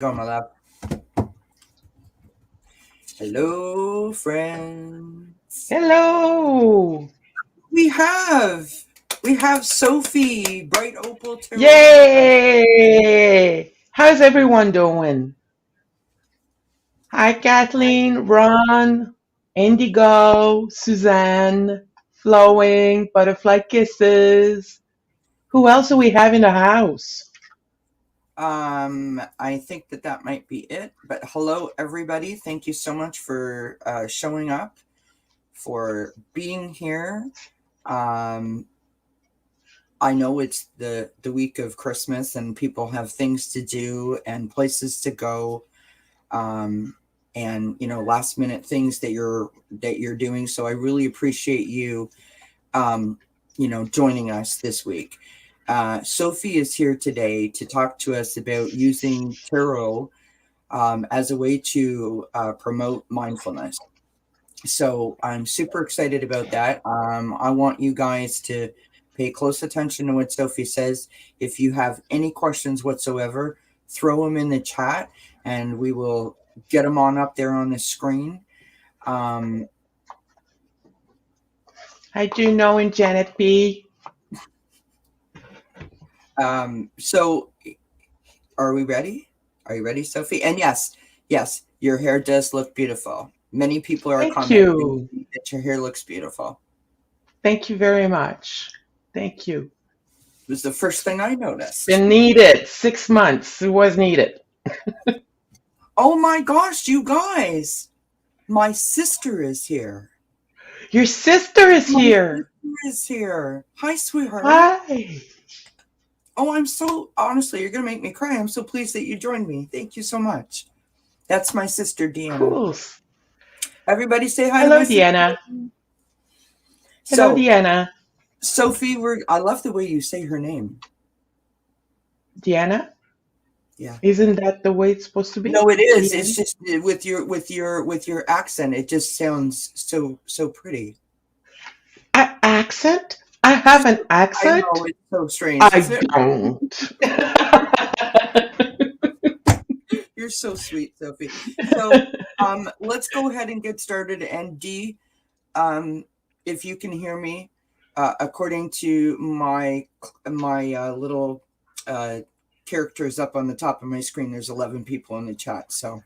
Go, my love. Hello, friends. Hello! We have we have Sophie, bright opal tarot. Yay! How's everyone doing? Hi, Kathleen, Ron, Indigo, Suzanne, Flowing, Butterfly Kisses. Who else do we have in the house? I think that might be it. But hello, everybody. Thank you so much for showing up, for being here. Um, I know it's the week of Christmas, and people have things to do and places to go. And last minute things that you're doing, so I really appreciate you joining us this week. Sophie is here today to talk to us about using tarot as a way to promote mindfulness. So I'm super excited about that. I want you guys to pay close attention to what Sophie says. If you have any questions whatsoever, throw them in the chat and we will get them on up there on the screen. Um, Hi, Juno and Janet B. so are we ready? Are you ready, Sophie? And yes, your hair does look beautiful. Many people are Thank commenting you. that your hair looks beautiful. Thank you very much. Thank you. It was the first thing I noticed. Been needed. 6 months. It was needed. Oh my gosh, you guys! My sister is here. Your sister is My here. sister is here. Hi, sweetheart. Hi. Oh, I'm so honestly, you're gonna make me cry. I'm so pleased that you joined me. Thank you so much. That's my sister, Deanna. Cool. Everybody say hi to my Hello, sister. Deanna. Hello, So, Deanna. Sophie, I love the way you say her name. Deanna? Yeah. Isn't that the way it's supposed to be? No, it is. It's Deanna? just with your accent, it just sounds so pretty. Accent? I have an I know accent? it's so strange, I isn't it? don't. You're so sweet, Sophie. So, let's go ahead and get started. And Dee, if you can hear me, according to my little characters up on the top of my screen, there's 11 people in the chat. So,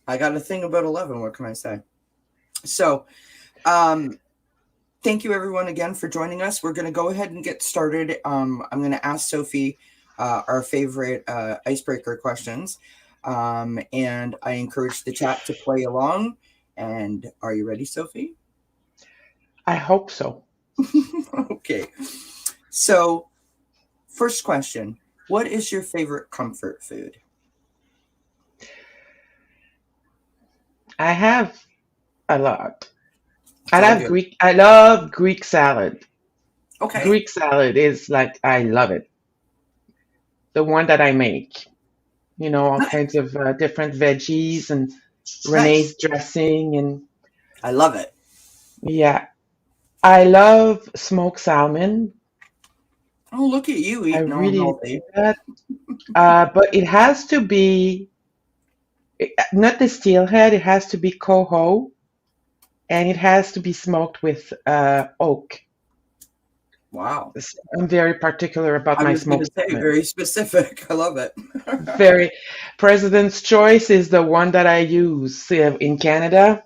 I got a thing about 11. What can I say? So, thank you everyone again for joining us. We're going to go ahead and get started. I'm going to ask Sophie our favorite icebreaker questions. And I encourage the chat to play along. And are you ready, Sophie? I hope so. Okay. So, first question. What is your favorite comfort food? I have a lot. Tell you. I love Greek salad. Okay. Greek salad is like I love it. The one that I make. All Nice. kinds of different veggies and Nice. Renee's dressing and I love it. yeah. I love smoked salmon. Oh, look at you I eating all really healthy. like that. But it has to be not the steelhead. It has to be coho, and it has to be smoked with oak. Wow. I'm very particular about I my was going smoked to say salmon. very specific. I love it. Very. President's Choice is the one that I use in Canada.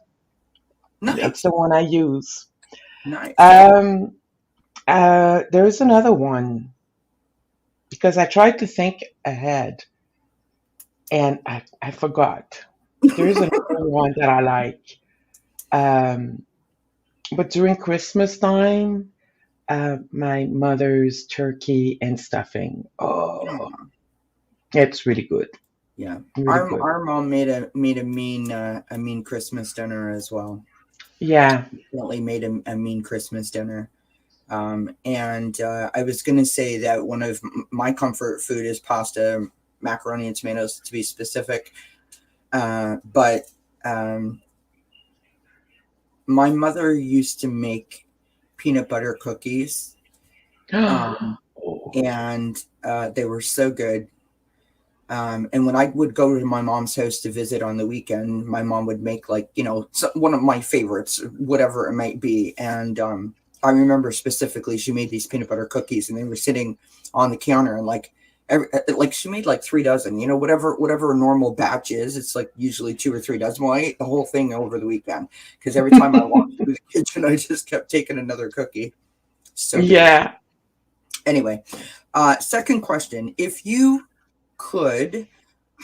That's Nice. the one I use. Nice. Um, there's another one because I tried to think ahead and I forgot. There's another one that I like. Um, but during Christmas time, my mother's turkey and stuffing. Oh, Yeah. it's really good. Yeah. Really Our good. our mom made a mean Christmas dinner as well. Yeah. Definitely made a mean Christmas dinner. And I was going to say that one of my comfort food is pasta, macaroni and tomatoes to be specific. But my mother used to make peanut butter cookies, um, Oh, and they were so good. And when I would go to my mom's house to visit on the weekend, my mom would make like, one of my favorites, whatever it might be. And I remember specifically she made these peanut butter cookies, and they were sitting on the counter, and like she made like 3 dozen, whatever a normal batch is. It's like usually 2 or 3 dozen. Well, I ate the whole thing over the weekend because every time I walked through the kitchen, I just kept taking another cookie. So good. Yeah. Anyway, second question. If you could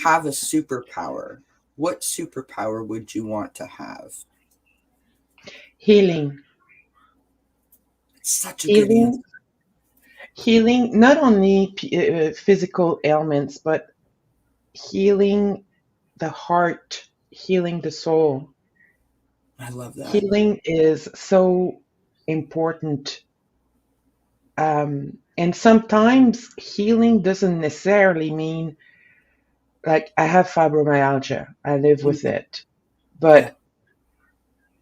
have a superpower, what superpower would you want to have? Healing. It's such a good answer. Healing. Healing, not only physical ailments, but healing the heart, healing the soul. I love that. Healing is so important. And sometimes healing doesn't necessarily mean, like, I have fibromyalgia, I live with Mhm. it. Yeah, But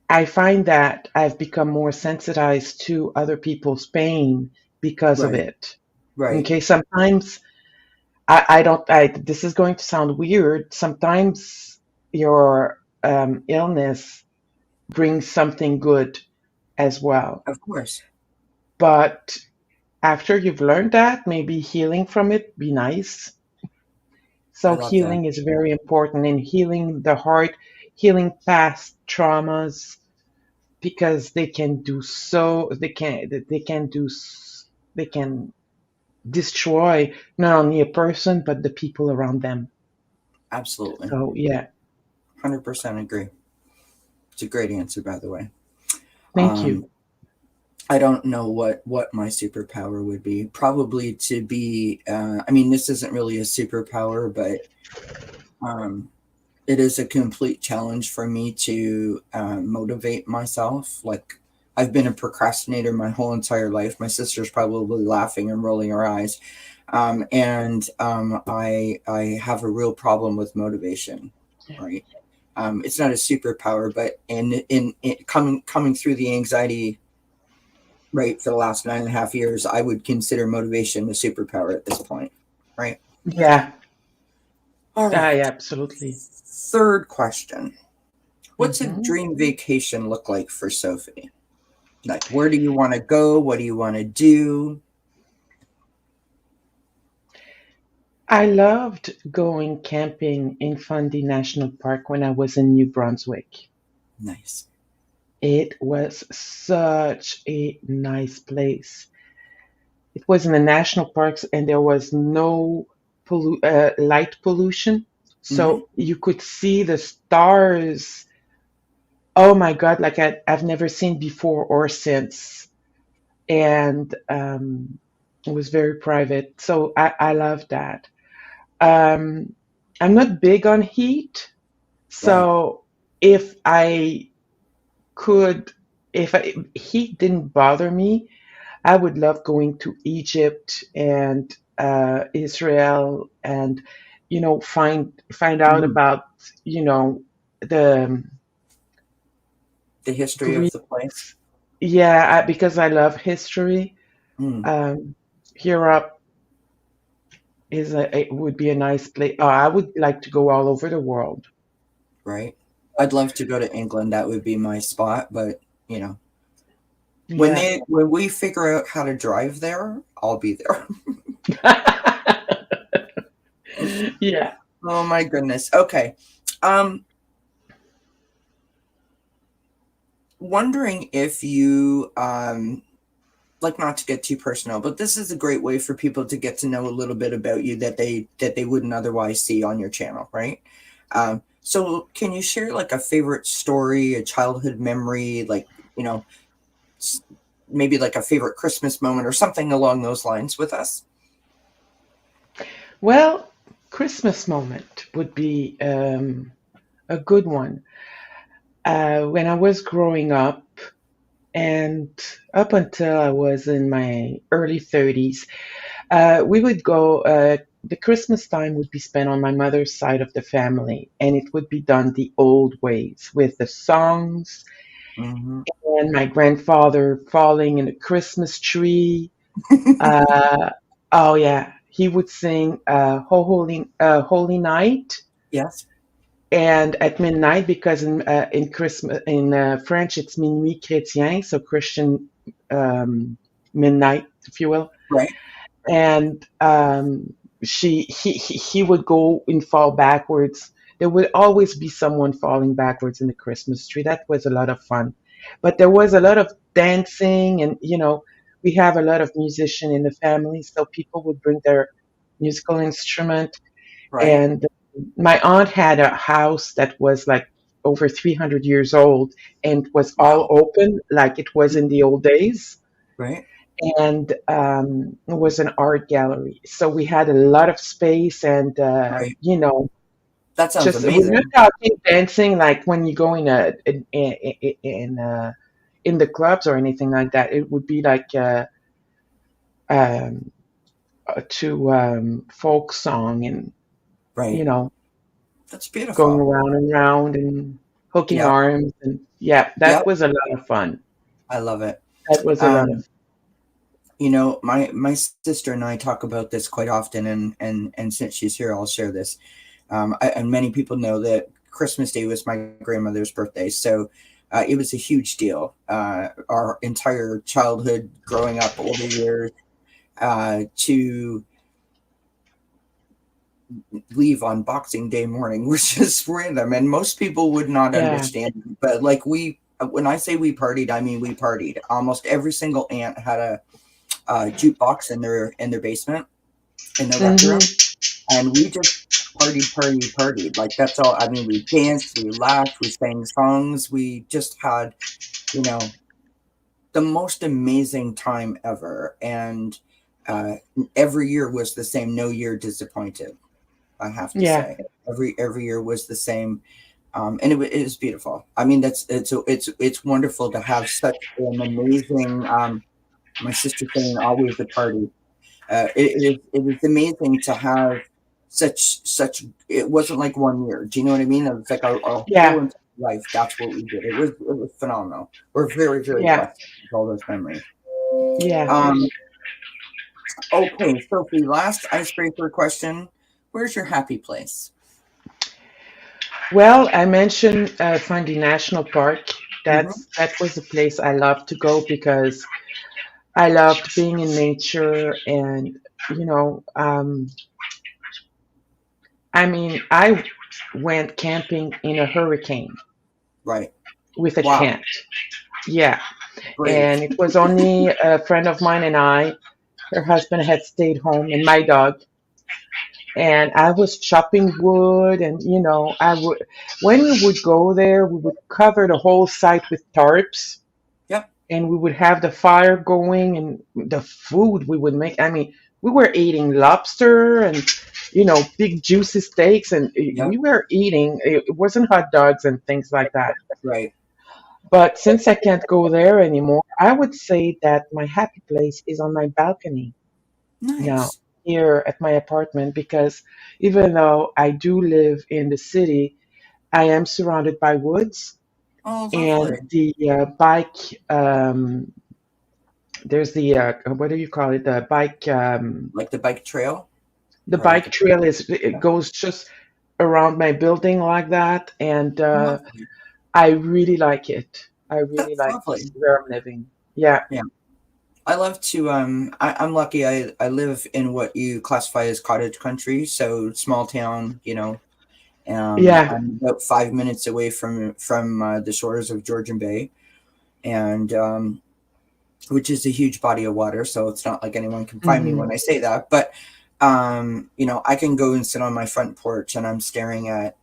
I find that I've become more sensitized to other people's pain because of right, it. right. Okay, sometimes I don't, this is going to sound weird. Sometimes your illness brings something good as well. Of course. But after you've learned that, maybe healing from it be nice. I So love that. healing is very important in healing the heart, healing past traumas, because they can do so, they can destroy not only a person but the people around them. Absolutely. So yeah, 100% agree. It's a great answer, by the way. thank you. Um, I don't know what my superpower would be. Probably to be. I mean, this isn't really a superpower, but um, it is a complete challenge for me to motivate myself. Like, I've been a procrastinator my whole entire life. My sister's probably laughing and rolling her eyes, and I have a real problem with motivation. Right. It's not a superpower, but in coming through the anxiety right for the last 9.5 years, I would consider motivation a superpower at this point. Right. Yeah, All I right. absolutely. Third question. What's a Hmm. dream vacation look like for Sophie? Like, where do you want to go? What do you want to do? I loved going camping in Fundy National Park when I was in New Brunswick. Nice. It was such a nice place. It was in the national parks and there was no light pollution. Mm-hmm. So you could see the stars. Oh my God, like I've never seen before or since. And it was very private. So I love that. Um, I'm not big on heat. Right. So if I could, heat didn't bother me, I would love going to Egypt and Israel, and find out Mm-hmm. about the The history of the place. Greeks. Yeah, because I love history. Mm, Um, Europe it would be a nice place. I would like to go all over the world. right. I'd love to go to England. That would be my spot. But you know, Yeah. when we figure out how to drive there, I'll be there. Yeah. Oh my goodness. Okay. Um, Wondering if you like, not to get too personal, but this is a great way for people to get to know a little bit about you that they wouldn't otherwise see on your channel, right? So can you share like a favorite story, a childhood memory, like, you know, maybe like a favorite Christmas moment or something along those lines with us? Well, Christmas moment would be a good one. When I was growing up, and up until I was in my early 30s, we would go. The Christmas time would be spent on my mother's side of the family, and it would be done the old ways with the songs Mm-hmm. and my grandfather falling in a Christmas tree. Uh, oh yeah, he would sing Holy Night, Yes. and at midnight, because in Christmas in French it's minuit chrétien, so Christian midnight, if you will. Right. And he would go and fall backwards. There would always be someone falling backwards in the Christmas tree. That was a lot of fun, but there was a lot of dancing, and we have a lot of musicians in the family, so people would bring their musical instrument. Right. And my aunt had a house that was like over 300 years old and was all Wow. open like it was in the old days, Right. and it was an art gallery. So we had a lot of space, and Right. That sounds just we're not amazing. talking dancing like when you go in the clubs or anything like that. It would be like um, to folk song, and you Right. know That's going beautiful. around and round and hooking Yep. arms, and yeah, that Yep. was a lot of fun. I love it. That was a lot of Um, my sister and I talk about this quite often, and since she's here, I'll share this. And many people know that Christmas Day was my grandmother's birthday, so it was a huge deal. Our entire childhood, growing up, older years, to leave on Boxing Day morning was just random, and most people would not yeah. understand. But like when I say we partied, I mean we partied. Almost every single aunt had a jukebox in their basement, in their rec room, Hmm. and we just partied. Like that's all. I mean, we danced, we laughed, we sang songs, we just had, you know, the most amazing time ever. And uh, every year was the same. No year disappointed. I have to Yeah. say, every year was the same. And it was beautiful. I mean, it's wonderful to have such an amazing. My sister saying always a party. It was amazing to have such. It wasn't like 1 year. Do you know what I mean? It was like our whole Yeah. entire life. That's what we did. It was phenomenal. We're very Yeah. blessed with all those memories. Yeah. Um. Okay, Sophie. Last icebreaker question. Where's your happy place? Well, I mentioned Fundy National Park. Hmm. That was a place I loved to go because I loved being in nature, and you know, um, I mean, I went camping in a hurricane Right. with a Wow. tent. Yeah, Brave. and it was only a friend of mine and I. Her husband had stayed home, and my dog. And I was chopping wood, and I would, when we would go there, we would cover the whole site with tarps, Yep. and we would have the fire going, and the food we would make. I mean, we were eating lobster and big juicy steaks, and Yep. we were eating. It wasn't hot dogs and things like that. Right. But since I can't go there anymore, I would say that my happy place is on my balcony now, Nice. here at my apartment, because even though I do live in the city, I am surrounded by woods, Oh, and lovely. the bike. There's the what do you call it? Like the bike trail, The or like bike a trail it goes just around my building like that, and lovely. I really like it. I really That's like lovely. where I'm living. Yeah, Yeah. I love to I'm lucky I live in what you classify as cottage country, so small town, yeah, I'm about 5 minutes away from the shores of Georgian Bay, and which is a huge body of water, so it's not like anyone can find me hmm when I say that. But I can go and sit on my front porch and I'm staring at,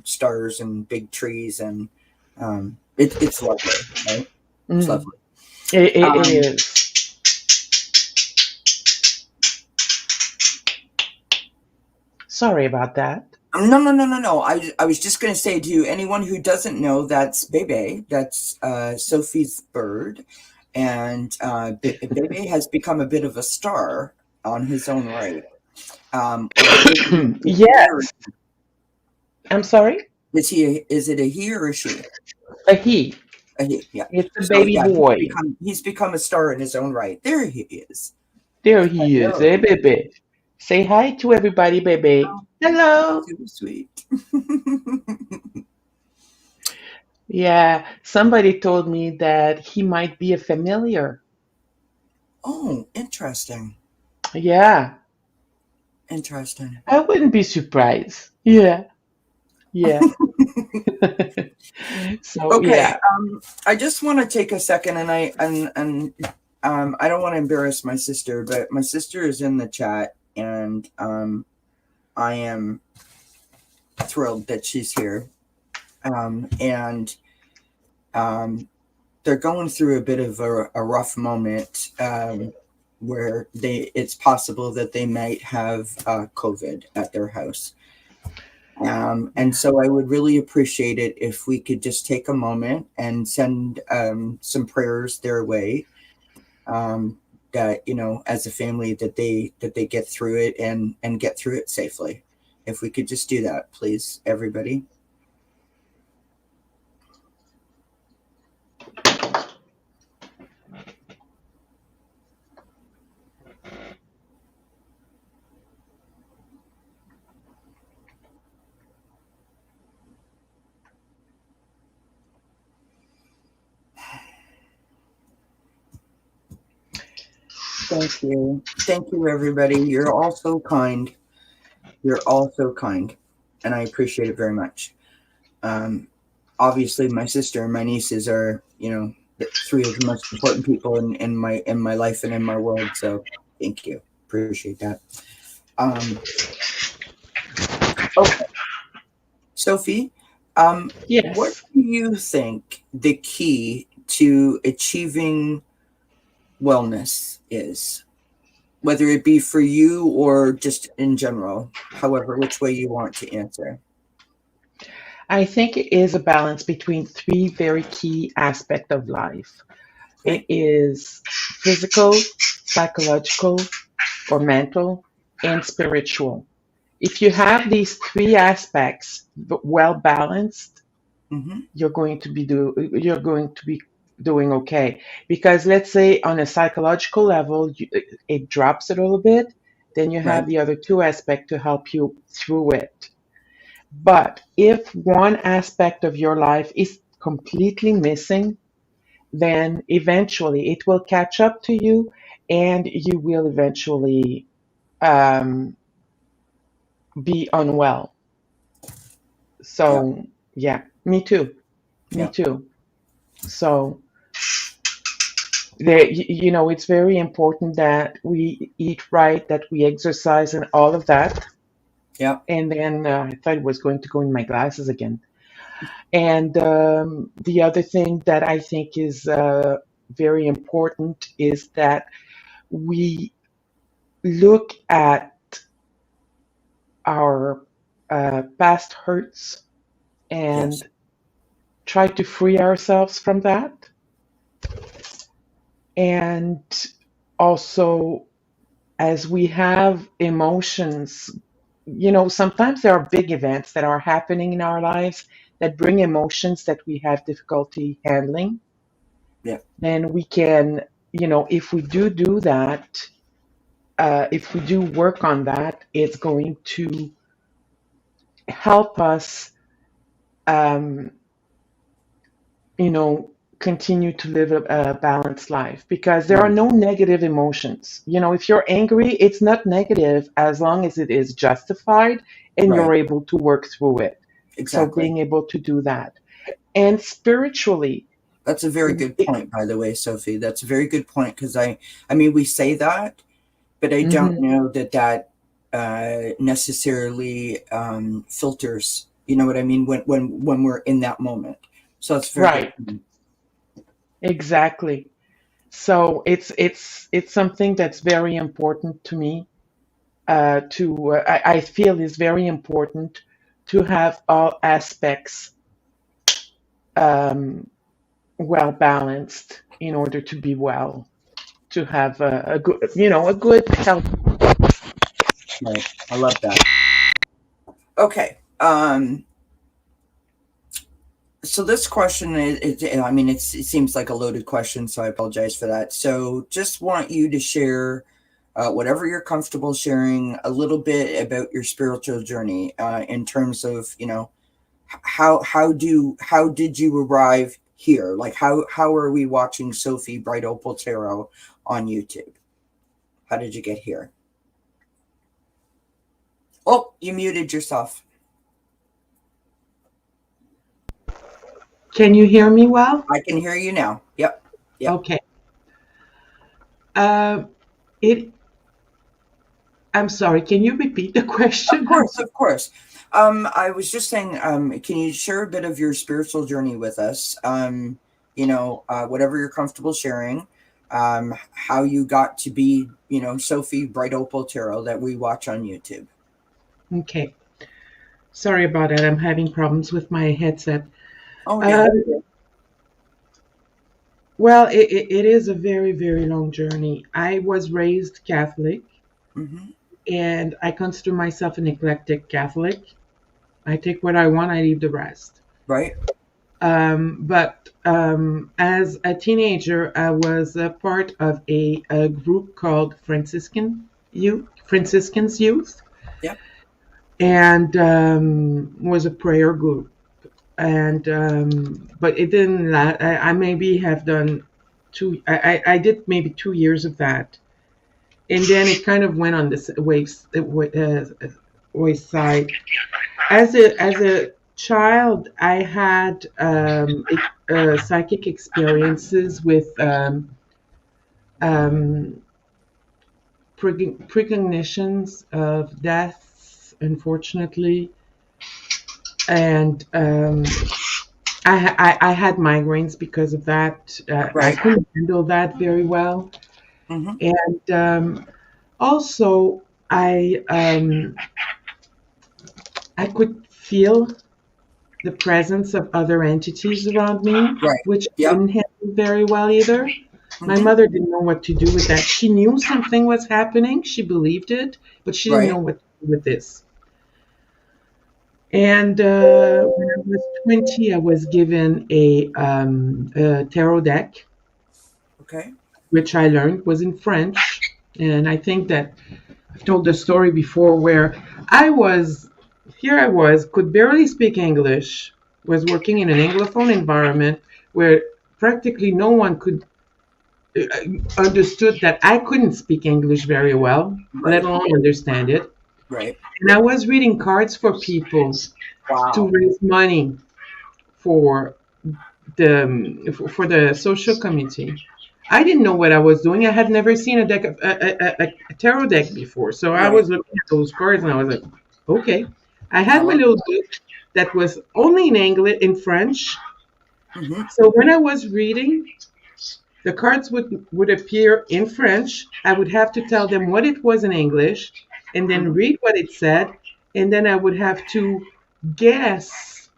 stars and big trees, and it's lovely, right? It's hmm lovely. it Um, is. Sorry about that. no. I was just going to say to anyone who doesn't know, that's Bebe. That's Sophie's bird. And Bebe has become a bit of a star on his own right. Or is he or Yes, I'm sorry. is it a he or a she? A he. A he, yeah. It's a So baby yeah, boy. he's become a star in his own right. There he is. There he is. Hello. Hey, baby. Say hi to everybody, baby. Oh, Hello. super sweet. Yeah, somebody told me that he might be a familiar. Oh, interesting. Yeah, Interesting. I wouldn't be surprised. Yeah, yeah. So, Okay, yeah. I just want to take a second, and I don't want to embarrass my sister, but my sister is in the chat, and I am thrilled that she's here. And um, they're going through a bit of a rough moment, where it's possible that they might have COVID at their house. And Yeah. so I would really appreciate it if we could just take a moment and send some prayers their way, um, that, as a family, that they get through it and get through it safely. If we could just do that, please, everybody. Thank you, everybody. You're all so kind. You're all so kind, and I appreciate it very much. Um, Obviously, my sister and my nieces are, three of the most important people in my life and in my world. So thank you, appreciate that. Um, okay, Sophie, what Yes. do you think the key to achieving wellness is? Whether it be for you or just in general, however, which way you want to answer. I think it is a balance between three very key aspects of life. It Okay. is physical, psychological, or mental, and spiritual. If you have these three aspects well balanced, Mm-hmm. you're going to be doing okay. Because let's say on a psychological level, it drops a little bit, then you Right. have the other two aspects to help you through it. But if one aspect of your life is completely missing, then eventually it will catch up to you and you will eventually um, be unwell. Yeah. So, yeah, me too. Me Yeah. too. So, it's very important that we eat right, that we exercise, and all of that. Yeah. And then I thought it was going to go in my glasses again. And the other thing that I think is very important is that we look at our past hurts Yes. and try to free ourselves from that. And also, as we have emotions, sometimes there are big events that are happening in our lives that bring emotions that we have difficulty handling. Yeah. Then we can, if we do that, if we do work on that, it's going to help us, um, you know, continue to live a balanced life because there are Right. no negative emotions. If you're angry, it's not negative as long as it is justified and you're Right. able to work through it. So Exactly. being able to do that. And spiritually, That's a very good point, by the way, Sophie. That's a very good point because I mean, we say that, but I don't mhm, know that necessarily filters. You know what I mean? When we're in that moment. So that's a very good right, point. exactly. So it's something that's very important to me. I feel is very important to have all aspects um, well balanced in order to be well, to have a good, a good health. Right. I love that. Okay. So this question I mean, it seems like a loaded question, so I apologize for that. So just want you to share whatever you're comfortable sharing, a little bit about your spiritual journey, in terms of, how did you arrive here? Like how are we watching Sophie Bright Opal Tarot on YouTube? How did you get here? Oh, you muted yourself. Can you hear me well? I can hear you now. Yep. Yep. Okay. Uh, it. I'm sorry. Can you repeat the Of question? course, of course. I was just saying, can you share a bit of your spiritual journey with us? Whatever you're comfortable sharing, how you got to be, Sophie Bright Opal Tarot that we watch on YouTube. Okay. Sorry about that. I'm having problems with my headset. Oh yeah. Um, well, it is a very, very long journey. I was raised Catholic, Mm-hmm. and I consider myself an eclectic Catholic. I take what I want, I leave the rest. Right. But as a teenager, I was a part of a group called Franciscans Youth, Yep. and was a prayer group. And but it didn't last. I maybe have done two. I did maybe 2 years of that, and then it kind of went on this wayside. As a child, I had psychic experiences with um, precognitions of deaths, unfortunately, and I had migraines because of that. I Right. couldn't handle that very well, Mm-hmm. and also I could feel the presence of other entities around me, Right. which I Yep. couldn't handle very well either. My Mm-hmm. mother didn't know what to do with that. She knew something was happening, she believed it, but she didn't know Right. what to do with this. And when I was 20, I was given a tarot deck, Okay. which I learned was in French. And I think that I've told the story before where I was, here I was, could barely speak English, was working in an Anglophone environment where practically no one could uh, understood that I couldn't speak English very well, let Right. alone understand it. Right. And I was reading cards for people to Wow. raise money for the social committee. I didn't know what I was doing. I had never seen a tarot deck before, so I Right. was looking at those cards and I was like, okay. I had my Hello. little book that was only in English, in French. Mm-hmm. So when I was reading, the cards would appear in French. I would have to tell them what it was in English, and then Mm-hmm. read what it said, and then I would have to guess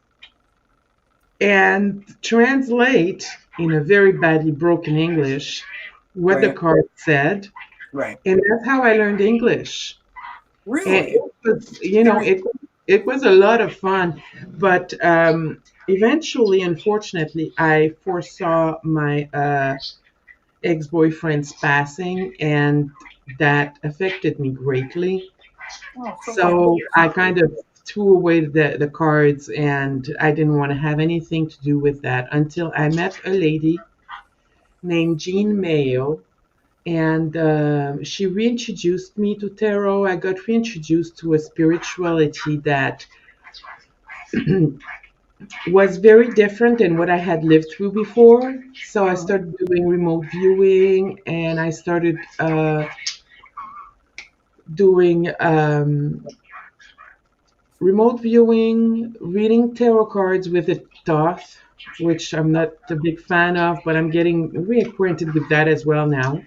and translate in a very badly broken English what the Right. card said, Right. and that's how I learned English. And Really? it was, Very. it was a lot of fun, but eventually, unfortunately, I foresaw my ex-boyfriend's passing, and that affected me greatly. Oh, so So I sorry. kind of threw away the cards, and I didn't want to have anything to do with that until I met a lady named Jean Mayo, and she reintroduced me to tarot. I got reintroduced to a spirituality that was very different than what I had lived through before. So I Mhm. started doing remote viewing, and I started doing remote viewing, reading tarot cards with a Thoth, which I'm not a big fan of, but I'm getting reacquainted with that as well now.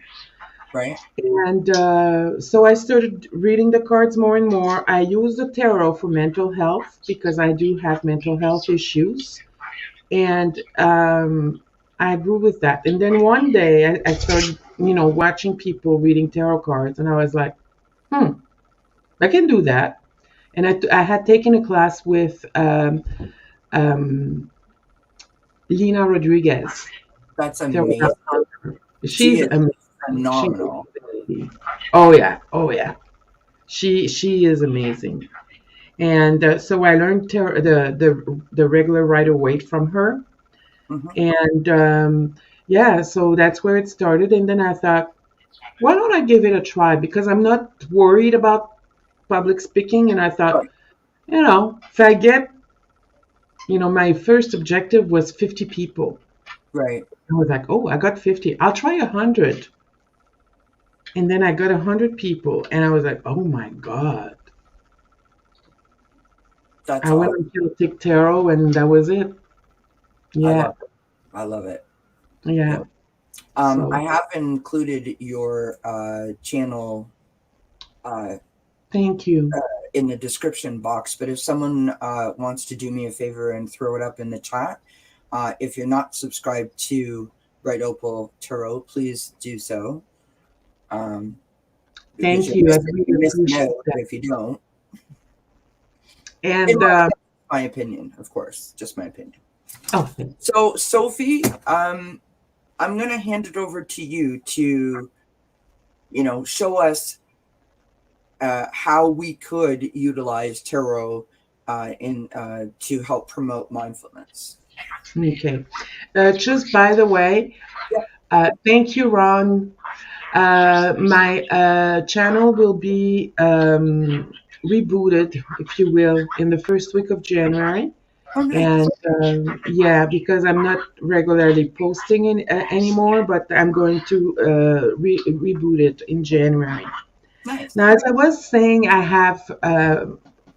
Right. And so I started reading the cards more and more. I use the tarot for mental health because I do have mental health issues. And I grew with that. And then one day I started, watching people reading tarot cards, and I was like, hmm, I can do that. And I had taken a class with um, Lina Rodriguez. That's Tarot amazing. Master. She She's is amazing. She's phenomenal. Absolutely. Oh yeah. Oh yeah. She is amazing. And so I learned the regular Rider Waite from her, Hmm. and yeah, so that's where it started. And then I thought, why don't I give it a try? Because I'm not worried about public speaking, and I thought, Right. if I get, my first objective was 50 people. Right. I was like, oh, I got 50. I'll try 100. And then I got 100 people, and I was like, oh my God. That's I went awesome. on Celtic Tarot, and that was it. I Yeah, love it. I love it. yeah. Yeah. I So have included your channel uh, thank you. in the description box, but if someone wants to do me a favor and throw it up in the chat, if you're not subscribed to Bright Opal Tarot, please do so. Um, because Thank you. I really you're missing appreciate out that. if you don't. In And my opinion, of course, just my opinion. oh, So, Sophie, I'm going to hand it over to you to, show us how we could utilize tarot in to help promote mindfulness. okay. Just by the way, Yeah. thank you, Ron. My channel will be rebooted, if you will, in the first week of January. Oh, nice. And yeah, because I'm not regularly posting anymore, but I'm going to reboot it in January. Nice. Now, as I was saying, I have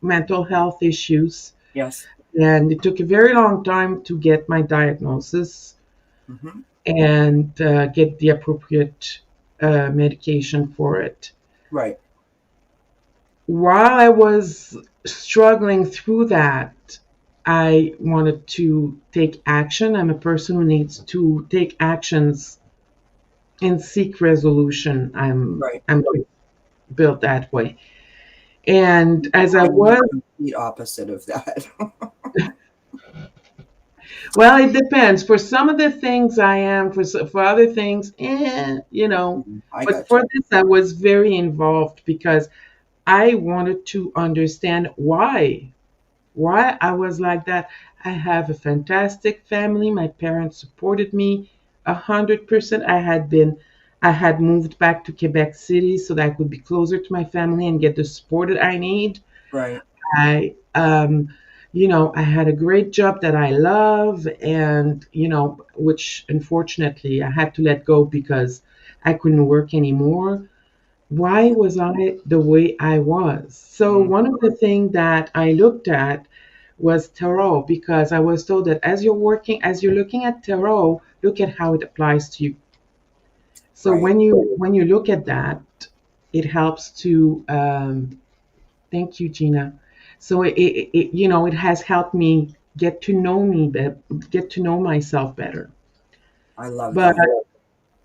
mental health issues, Yes. and it took a very long time to get my diagnosis Hmm. and get the appropriate medication for it. Right. While I was struggling through that, I wanted to take action. I'm a person who needs to take actions and seek resolution. Right. I'm built that way. And as I I'm the was, complete opposite of that. well, it depends. For some of the things I am, for other things, I But got you. for this, I was very involved because I wanted to understand why I was like that. I have a fantastic family. My parents supported me 100%. I had moved back to Quebec City so that I could be closer to my family and get the support that I need. Right. I, I had a great job that I love, and which unfortunately I had to let go because I couldn't work anymore. Why was I the way I was? So Mm. one of the things that I looked at was tarot, because I was told that as you're looking at tarot, look at how it applies to you. So Right. when you look at that, it helps to thank you, Gina. So it has helped me get to know myself better. I love But that.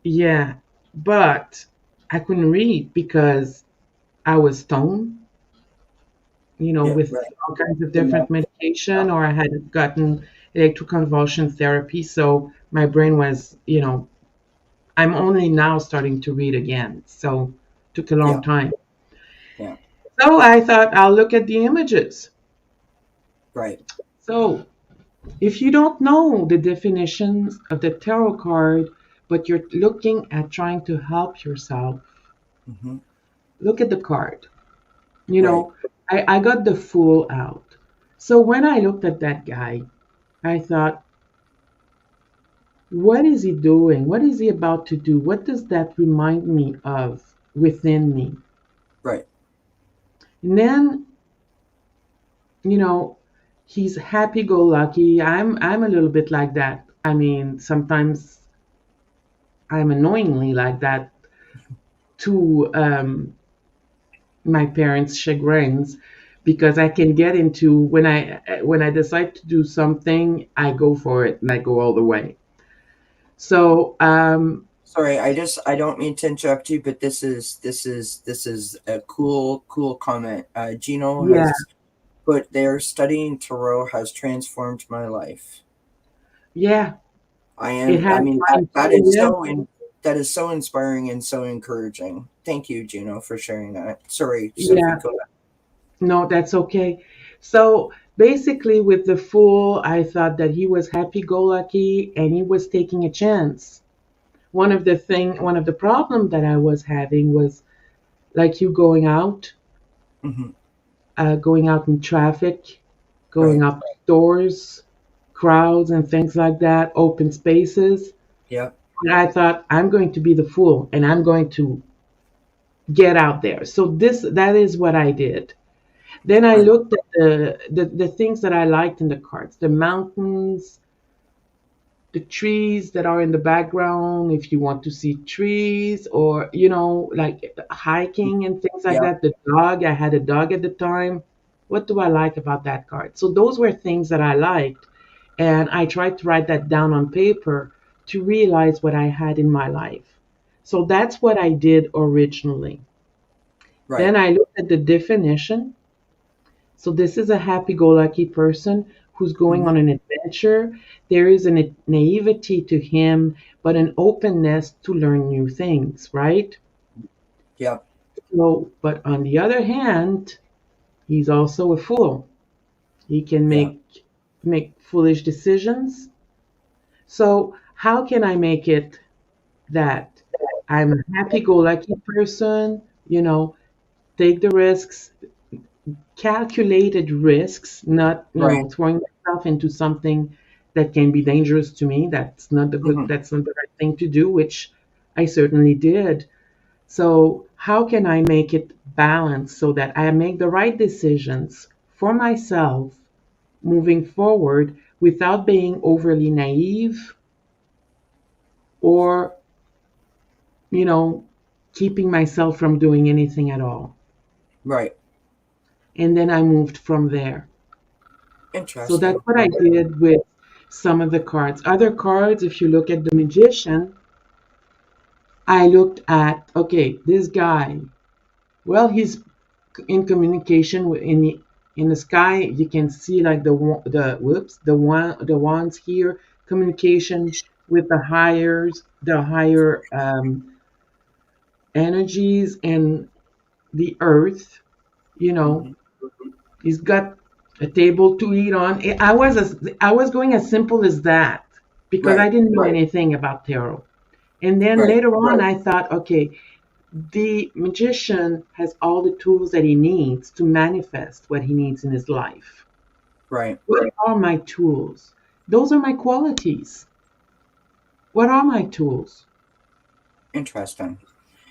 yeah, but I couldn't read because I was stoned, Yeah. with Right. all kinds of Yeah. different medication, or I had gotten electroconvulsion therapy. So my brain was, I'm only now starting to read again. So took a Yeah. long time. Yeah. So I thought I'll look at the images. Right. So if you don't know the definitions of the tarot card, but you're looking at trying to help yourself, Hmm. look at the card. You Right. know, I got the Fool out. So when I looked at that guy, I thought, what is he doing? What is he about to do? What does that remind me of within me? Right. And then, you know, he's happy go lucky. I'm a little bit like that. I mean, sometimes I'm annoyingly like that to my parents' chagrins, because I can get into when I decide to do something, I go for it and I go all the way. So Sorry, I don't mean to interrupt you, but this is a cool comment. Gino yeah, has put there, studying tarot has transformed my life. yeah, I it am. I has mean, mine that too. is Yeah, so. that is so inspiring and so encouraging. Thank you, Juno, for sharing that. Sorry, Sophie, Yeah, go ahead. no, that's okay. So basically, with the fool, I thought that he was happy-go-lucky and he was taking a chance. One of the problem that I was having was like you Hmm. going out in traffic, going Right. up stores, crowds and things like that, open spaces. Yep. And I thought I'm going to be the fool and I'm going to get out there. So that is what I did. Then I Right. looked at the things that I liked in the cards, the mountains, the trees that are in the background, if you want to see trees or, like hiking and things like Yep. that. The dog, I had a dog at the time. What do I like about that card? So those were things that I liked. And I tried to write that down on paper to realize what I had in my life. So that's what I did originally. Right. Then I looked at the definition. So this is a happy-go-lucky person who's going Hmm. on an adventure. There is a naivety to him, but an openness to learn new things, right? Yep. So, but on the other hand, he's also a fool. He can Yep. make foolish decisions. So, how can I make it that I'm a happy-go-lucky person, take the risks, calculated risks, not Right. throwing myself into something that can be dangerous to me. Hmm. That's not the right thing to do, which I certainly did. So how can I make it balanced so that I make the right decisions for myself moving forward without being overly naive or, you know, keeping myself from doing anything at all. Right. And then I moved from there. So that's Interesting. what I did with some of the cards. Other cards, if you look at the magician, I looked at, okay, this guy, well, he's in communication in the sky. You can see like the wands here, communication with the higher energies and the earth. You know, Hmm. he's got a table to eat on. I was going as simple as that because I Right. didn't know anything about tarot. And then Right. later on, I thought, okay, the magician has all the tools that he needs to manifest what he needs in his life. Right. What are my tools? Those are my qualities. What are my tools? Interesting.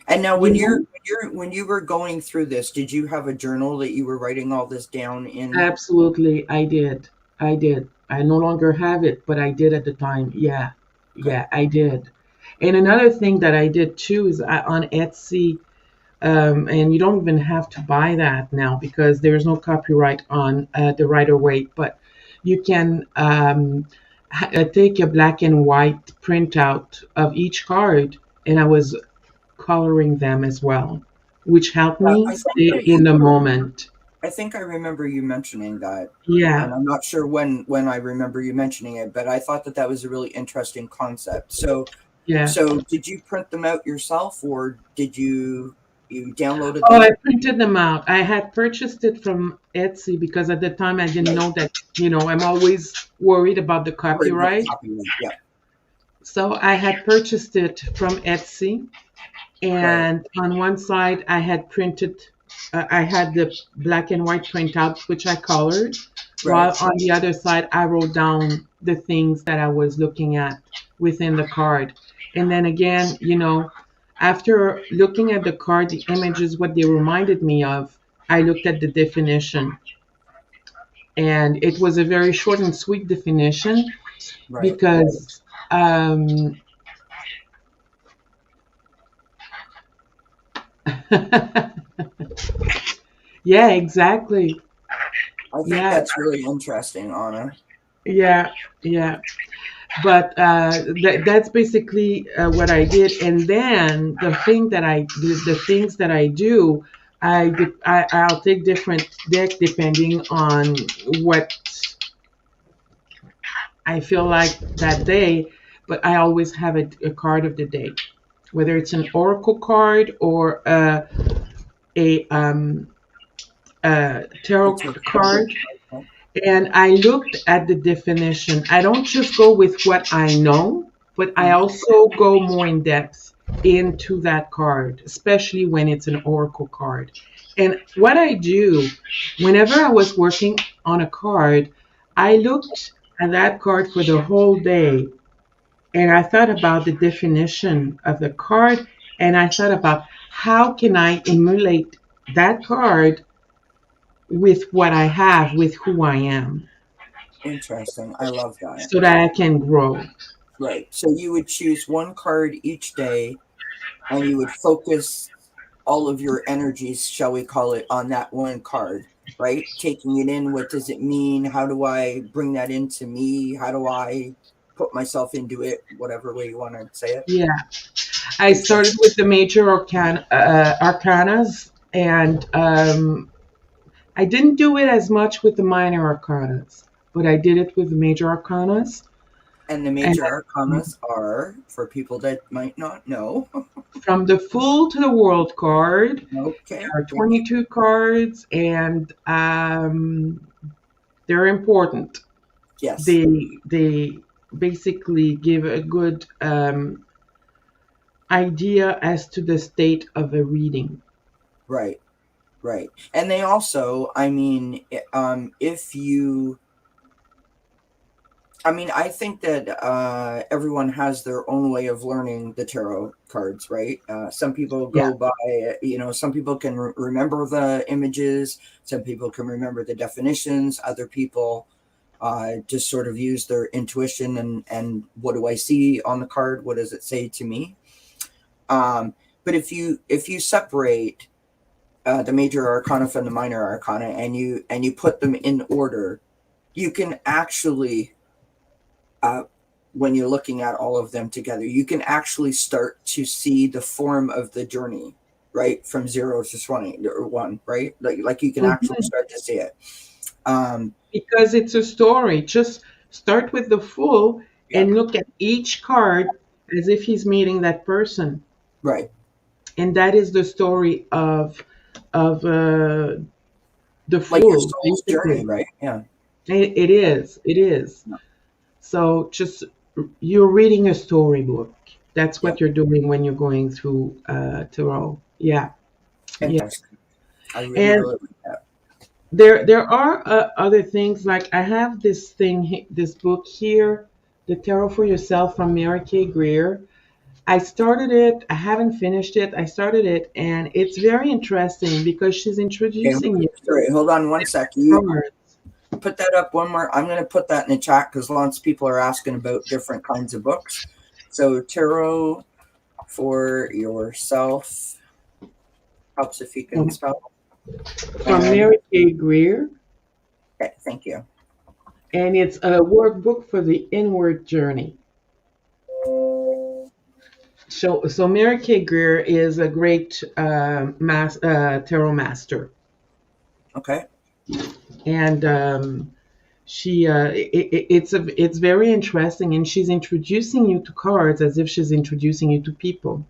And now, You know, when you were going through this, did you have a journal that you were writing all this down in? absolutely, I did. I did. I no longer have it, but I did at the time. Yeah, Okay. yeah, I did. And another thing that I did too is on Etsy, and you don't even have to buy that now because there's no copyright on the Rider Waite, but you can take a black and white printout of each card, and I was coloring them as well, which helped me I think stay in the moment. I think I remember you mentioning that, and Yeah, I'm not sure when I remember you mentioning it, but I thought that that was a really interesting concept. yeah. So did you print them out yourself, or did you downloaded Oh, them? I printed them out. I had purchased it from Etsy because at the time I didn't Right. know that, I'm always worried about the Worried about the copyright. copyright. Yeah. So I had purchased it from Etsy, Right. and on one side I had the black and white printouts, which I colored, Right. while on the other side, I wrote down the things that I was looking at within the card. And then again, after looking at the card, the images, what they reminded me of, I looked at the definition. And it was a very short and sweet definition Right. because yeah, exactly. I think Yeah, that's really interesting, Anna. yeah, yeah. But that's basically what I did. And then the things that I do, I'll take different deck depending on what I feel like that day. But I always have a card of the day. whether it's an oracle card or a tarot It's a card. okay. And I looked at the definition. I don't just go with what I know, but I Mhm. also go more in depth into that card, especially when it's an oracle card. And what I do, whenever I was working on a card, I looked at that card for the whole day and I thought about the definition of the card and I thought about how can I emulate that card with what I have, with who I am, Interesting. I love that. so that I can grow. Right. So you would choose one card each day and you would focus all of your energies, shall we call it, on that one card, right? Taking it in. What does it mean? How do I bring that into me? How do I put myself into it? Whatever way you want to say it. Yeah, I started Interesting. with the major arcanas, and I didn't do it as much with the minor arcanas, but I did it with the major arcanas. And the And major arcanas are, for people that might not know, from the full to the world card, okay, there are thank you. 22 cards, and they're important. Yes, They basically give a good idea as to the state of a reading. right, right. And they also, I mean, if you, I mean, I think that everyone has their own way of learning the tarot cards, right? Some people Yeah. go by, some people can remember the images, some people can remember the definitions, other people just sort of use their intuition and what do I see on the card? What does it say to me? But if you separate the major arcana from the minor arcana and you put them in order, you can actually uh, when you're looking at all of them together, you can actually start to see the form of the journey, right? From 0 to 20 or 1, right? Like you can actually Mhm. start to see it. Um, Because it's a story. Just start with the full yeah, and look at each card as if he's meeting that person, right. and that is the story of the Like your full, soul's journey, basically. right? Yeah. It is. It is. Yeah. So just you're reading a storybook. That's Yeah. what you're doing when you're going through tarot. Yeah, yeah. Interesting. I really, And really like that. there are other things, like I have this this book here, The Tarot for Yourself from Mary K. Greer. I started it. I haven't finished it. I started it, and it's very interesting because she's Okay, introducing you sorry, hold on one sec. to You cards. put that up one more. I'm going to put that in the chat because lots of people are asking about different kinds of books. So, tarot for yourself helps if you can from, spell. from And Mary K. Greer, okay, thank you. and it's a workbook for the inward journey. So Mary K. Greer is a great tarot master, Okay, and it's very interesting, and she's introducing you to cards as if she's introducing you to people.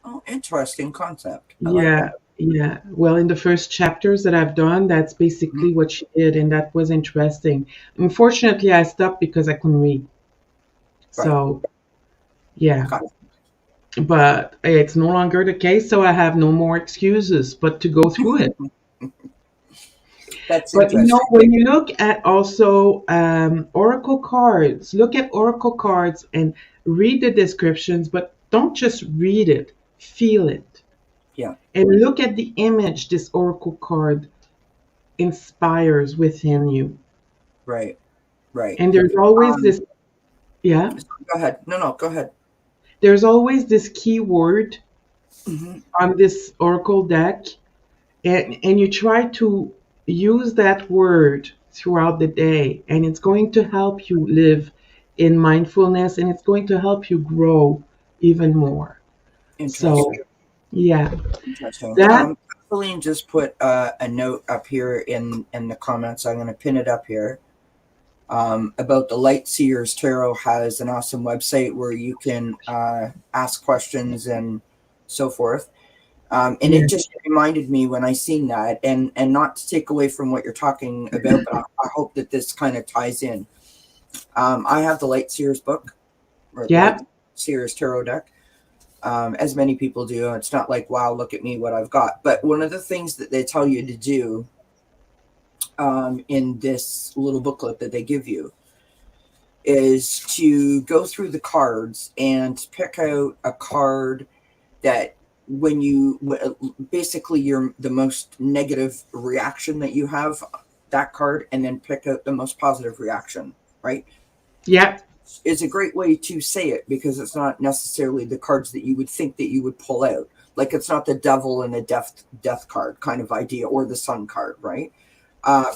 oh, interesting concept. I like Yeah, that. yeah. Well, in the first chapters that I've done, that's Mhm. basically what she did, and that was interesting. Unfortunately, I stopped because I couldn't read. Right, So yeah, got it. but it's no longer the case, so I have no more excuses but to go through it. That's But interesting. when you look at also oracle cards, look at oracle cards and read the descriptions, but don't just read it, feel it. Yeah, And look at the image this oracle card inspires within you. right, right. And there's always Um, this, yeah, go ahead. No, no, go ahead. there's always this key word Hmm. on this oracle deck, and you try to use that word throughout the day, and it's going to help you live in mindfulness, and it's going to help you grow even more. So Interesting. yeah, Interesting. that Colleen just put a note up here in the comments. I'm going to pin it up here. about the Light Seers Tarot has an awesome website where you can ask questions and so forth. And Yeah. it just reminded me when I seen that, and not to take away from what you're talking about, but I hope that this kind of ties in. I have the Light Seers book, or Light Yeah. Seers Tarot deck, as many people do. It's not like, wow, look at me, what I've got. But one of the things that they tell you to do in this little booklet that they give you is to go through the cards and pick out a card that when you basically you're the most negative reaction that you have that card, and then pick out the most positive reaction, right? Yeah. Is a great way to say it, because it's not necessarily the cards that you would think that you would pull out. Like, it's not the devil and a death card kind of idea, or the sun card, right?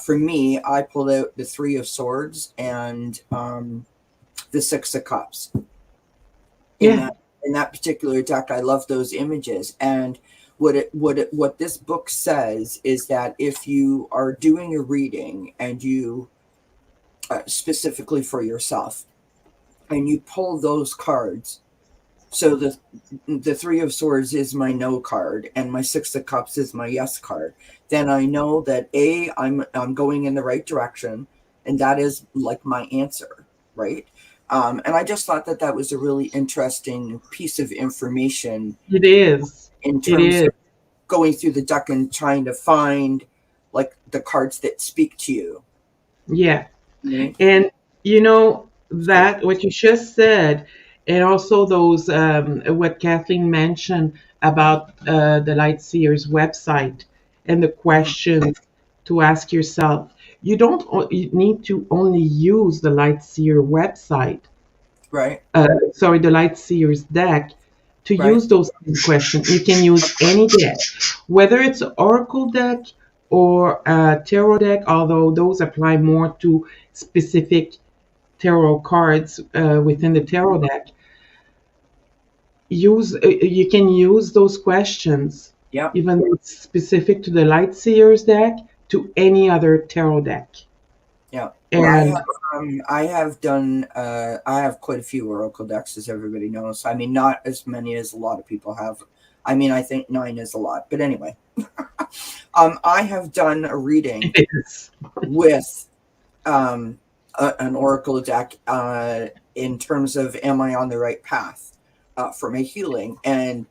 For me, I pulled out the Three of Swords and the Six of Cups in Yeah. that particular deck. I love those images. And what this book says is that if you are doing a reading, and you specifically for yourself, and you pull those cards, so the Three of Swords is my no card, and my Six of Cups is my yes card, then I know that I'm going in the right direction, and that is like my answer, right? And I just thought that that was a really interesting piece of information It is. in It terms is. of going through the deck and trying to find like the cards that speak to you. Yeah. Right? And It's cool. that what you just said, and also those what Kathleen mentioned about the Light Seers website and the Mhm. questions to ask yourself. You don't you need to only use the Light Seer website. Right. Sorry, the Light Seers deck to Right. use those questions. You can use any deck, whether it's an Oracle deck or a Tarot deck, although those apply more to specific tarot cards within the tarot deck. You can use those questions, Yeah. even though it's specific to the Light Seers deck, to any other tarot deck. Yeah. And I have done I have quite a few Oracle decks, as everybody knows. I mean, not as many as a lot of people have. I mean, I think 9 is a lot, but anyway. I have done a reading it's, with an Oracle deck in terms of, am I on the right path for my healing? And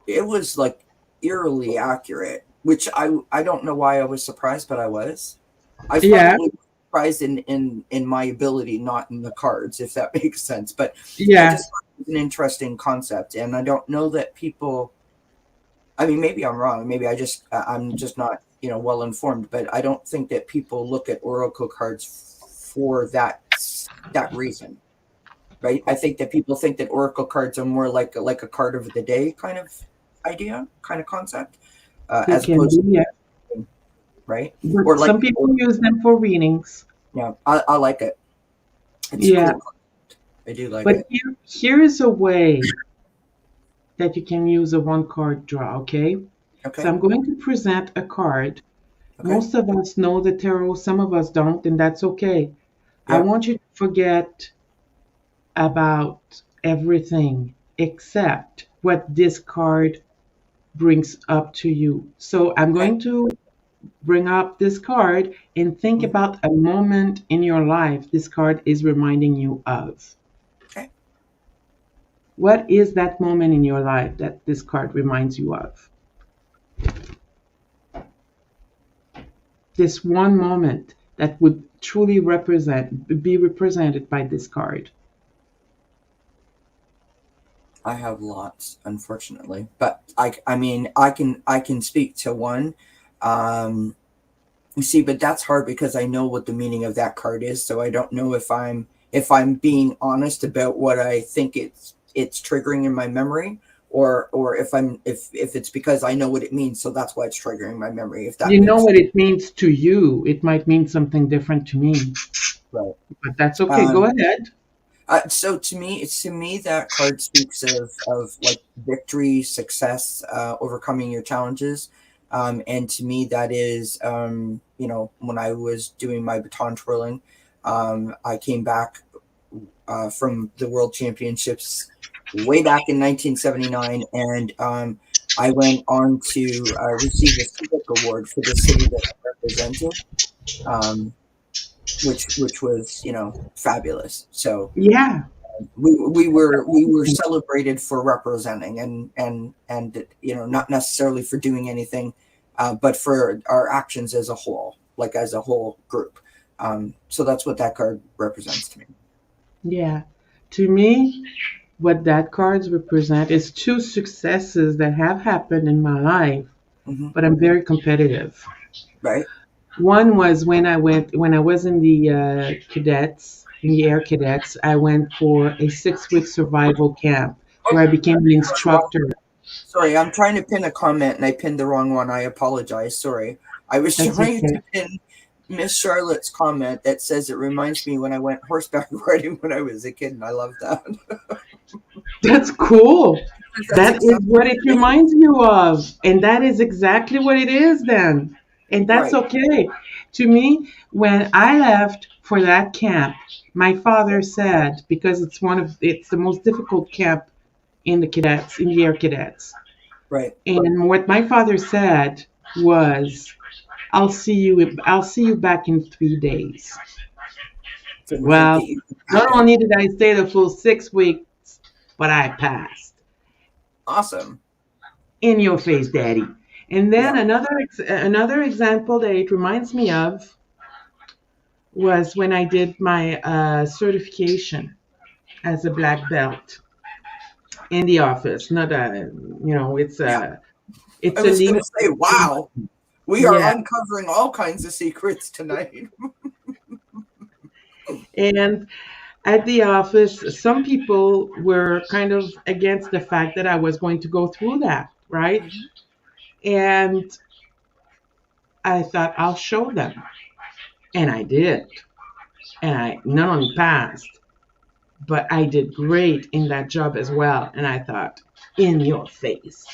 it was like eerily accurate, which I don't know why I was surprised, but I was. I was yeah, probably surprised in my ability, not in the cards, if that makes sense. But I yeah, just thought it was an interesting concept, and I don't know that people. I mean, maybe I'm wrong. Maybe I'm just not well informed. But I don't think that people look at oracle cards for that reason, right? I think that people think that oracle cards are more like a card of the day kind of idea, kind of concept, they as can opposed be. Yeah, to, right? Or but like, some people use them for readings. yeah, I like it. It's Yeah, cool. I do like but it. here is a way that you can use a one card draw. Okay, so Okay. I'm going to present a card. Okay. Most of us know the tarot, some of us don't, and that's okay. I Yeah. want you to forget about everything except what this card brings up to you. So I'm Okay. going to bring up this card and think Mhm. about a moment in your life this card is reminding you of. Okay. What is that moment in your life that this card reminds you of? This one moment that would truly be represented by this card. I have lots, unfortunately, but I mean, I can speak to one. Um, you see, but that's hard because I know what the meaning of that card is, so I don't know if I'm being honest about what I think it's triggering in my memory, or if it's because I know what it means, so that's why it's triggering my memory. If that You know makes what it means to you. It might mean something different to me, right. but that's okay. Go Um, ahead. so to me, that card speaks of like victory, success, overcoming your challenges, and to me, that is when I was doing my baton twirling, I came back from the World Championships way back in 1979, and I went on to receive a civic award for the city that I represented, um, which was fabulous. So Yeah. we were celebrated for representing and not necessarily for doing anything, but for our actions as a whole, like as a whole group. So that's what that card represents to me. Yeah. To me, what that cards represent is two successes that have happened in my life, Hmm. but I'm very competitive. Right. One was when I was in the cadets, in the air cadets. I went for a 6 week survival camp Oh, where I became an wrong. instructor. Sorry, I'm trying to pin a comment and I pinned the wrong one. I apologize. Sorry. I was That's trying to okay. pin Miss Charlotte's comment that says it reminds me when I went horseback riding when I was a kid, and I love that. That's cool. That's That is exactly what it it. reminds you of. And that is exactly what it is then. And that's Right. okay. To me, when I left for that camp, my father said, because it's the most difficult camp in the cadets, in the air cadets. Right. And what my father said was, I'll see you back in 3 days. Things Well, that you not happen. only did I stay the full 6 weeks, but I passed. Awesome. In your face, daddy. And then Yeah. another example that it reminds me of was when I did my certification as a black belt in the office. Not a, Yeah. I it's a was going lean. to say, wow, we are Yeah, uncovering all kinds of secrets tonight. and at the office, some people were kind of against the fact that I was going to go through that, right? Mhm. And I thought I'll show them, and I did, and I not only passed, but I did great in that job as well. And I thought, in your face.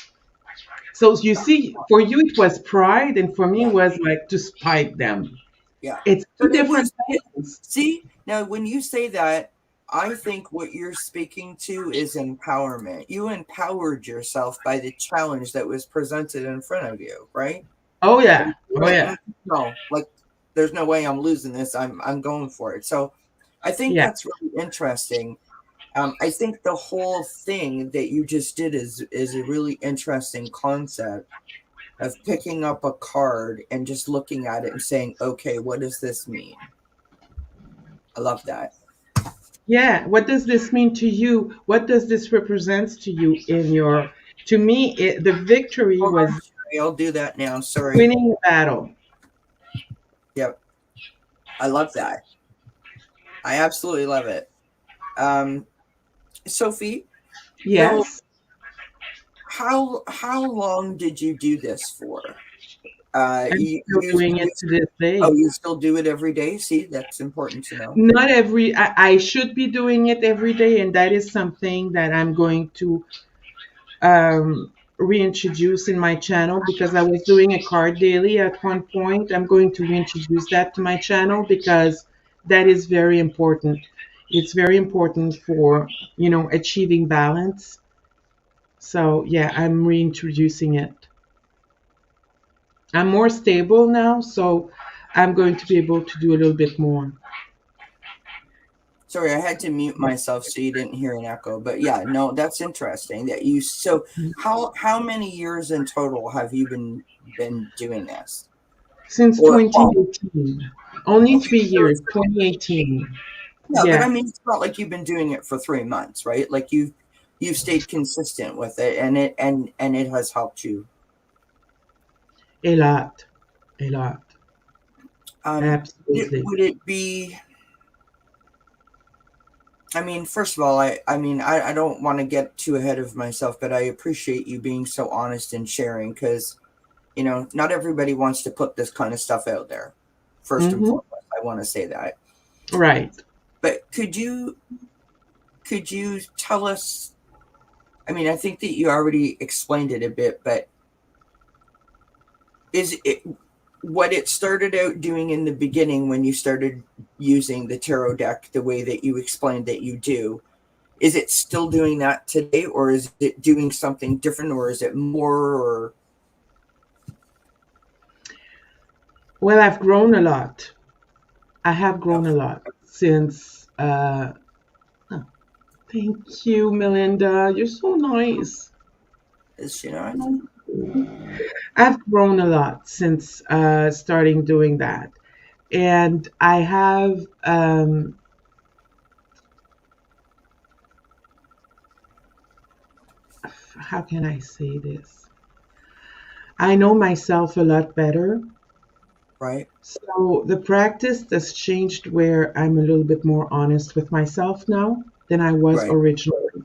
So you see, for you it was pride, and for me it Yeah. was like to spite them. Yeah. It's two But it different was, things. see, now when you say that, I think what you're speaking to is empowerment. You empowered yourself by the challenge that was presented in front of you, right? Oh And yeah, you're oh like, yeah, no, like there's no way I'm losing this. I'm going for it. So I think yeah, that's really interesting. I think the whole thing that you just did is a really interesting concept of picking up a card and just looking at it and saying, okay, what does this mean? I love that. yeah. What does this mean to you? What does this represent to you in your? To me, the victory Hold on, was Sherry, I'll do that now. Sorry. winning the battle. Yep. I love that. I absolutely love it. Um, Sophie, you know, Yes, how long did you do this for? I'm You, still you, doing you it to this oh, day. you still do it every day? See, that's important to know. Not every. I should be doing it every day, and that is something that I'm going to reintroduce in my channel because I was doing a card daily at one point. I'm going to reintroduce that to my channel because that is very important. It's very important for, achieving balance. So, yeah, I'm reintroducing it. I'm more stable now, so I'm going to be able to do a little bit more. Sorry, I had to mute myself so you didn't hear an echo. But yeah, no, that's interesting that you. So how many years in total have you been doing this? Since Or well, 2018. Only okay, 3 years, 2018. yeah, but I Yeah, mean, it's not like you've been doing it for 3 months, right? Like you've stayed consistent with it, and it has helped you. a lot, a lot. It, Absolutely. would it be? I mean, first of all, I don't want to get too ahead of myself, but I appreciate you being so honest and sharing because not everybody wants to put this kind of stuff out there. First and Hmm. foremost, I want to say that. Right. But could you tell us? I mean, I think that you already explained it a bit, but is it? what it started out doing in the beginning when you started using the tarot deck the way that you explained that you do, is it still doing that today, or is it doing something different, or is it more, or Well, I've grown a lot. I have yeah, grown a lot since. Oh, thank you, Melinda. You're so nice. is she not? I've grown a lot since starting doing that. And I have, how can I say this? I know myself a lot better. Right, So the practice has changed where I'm a little bit more honest with myself now than I was right. originally.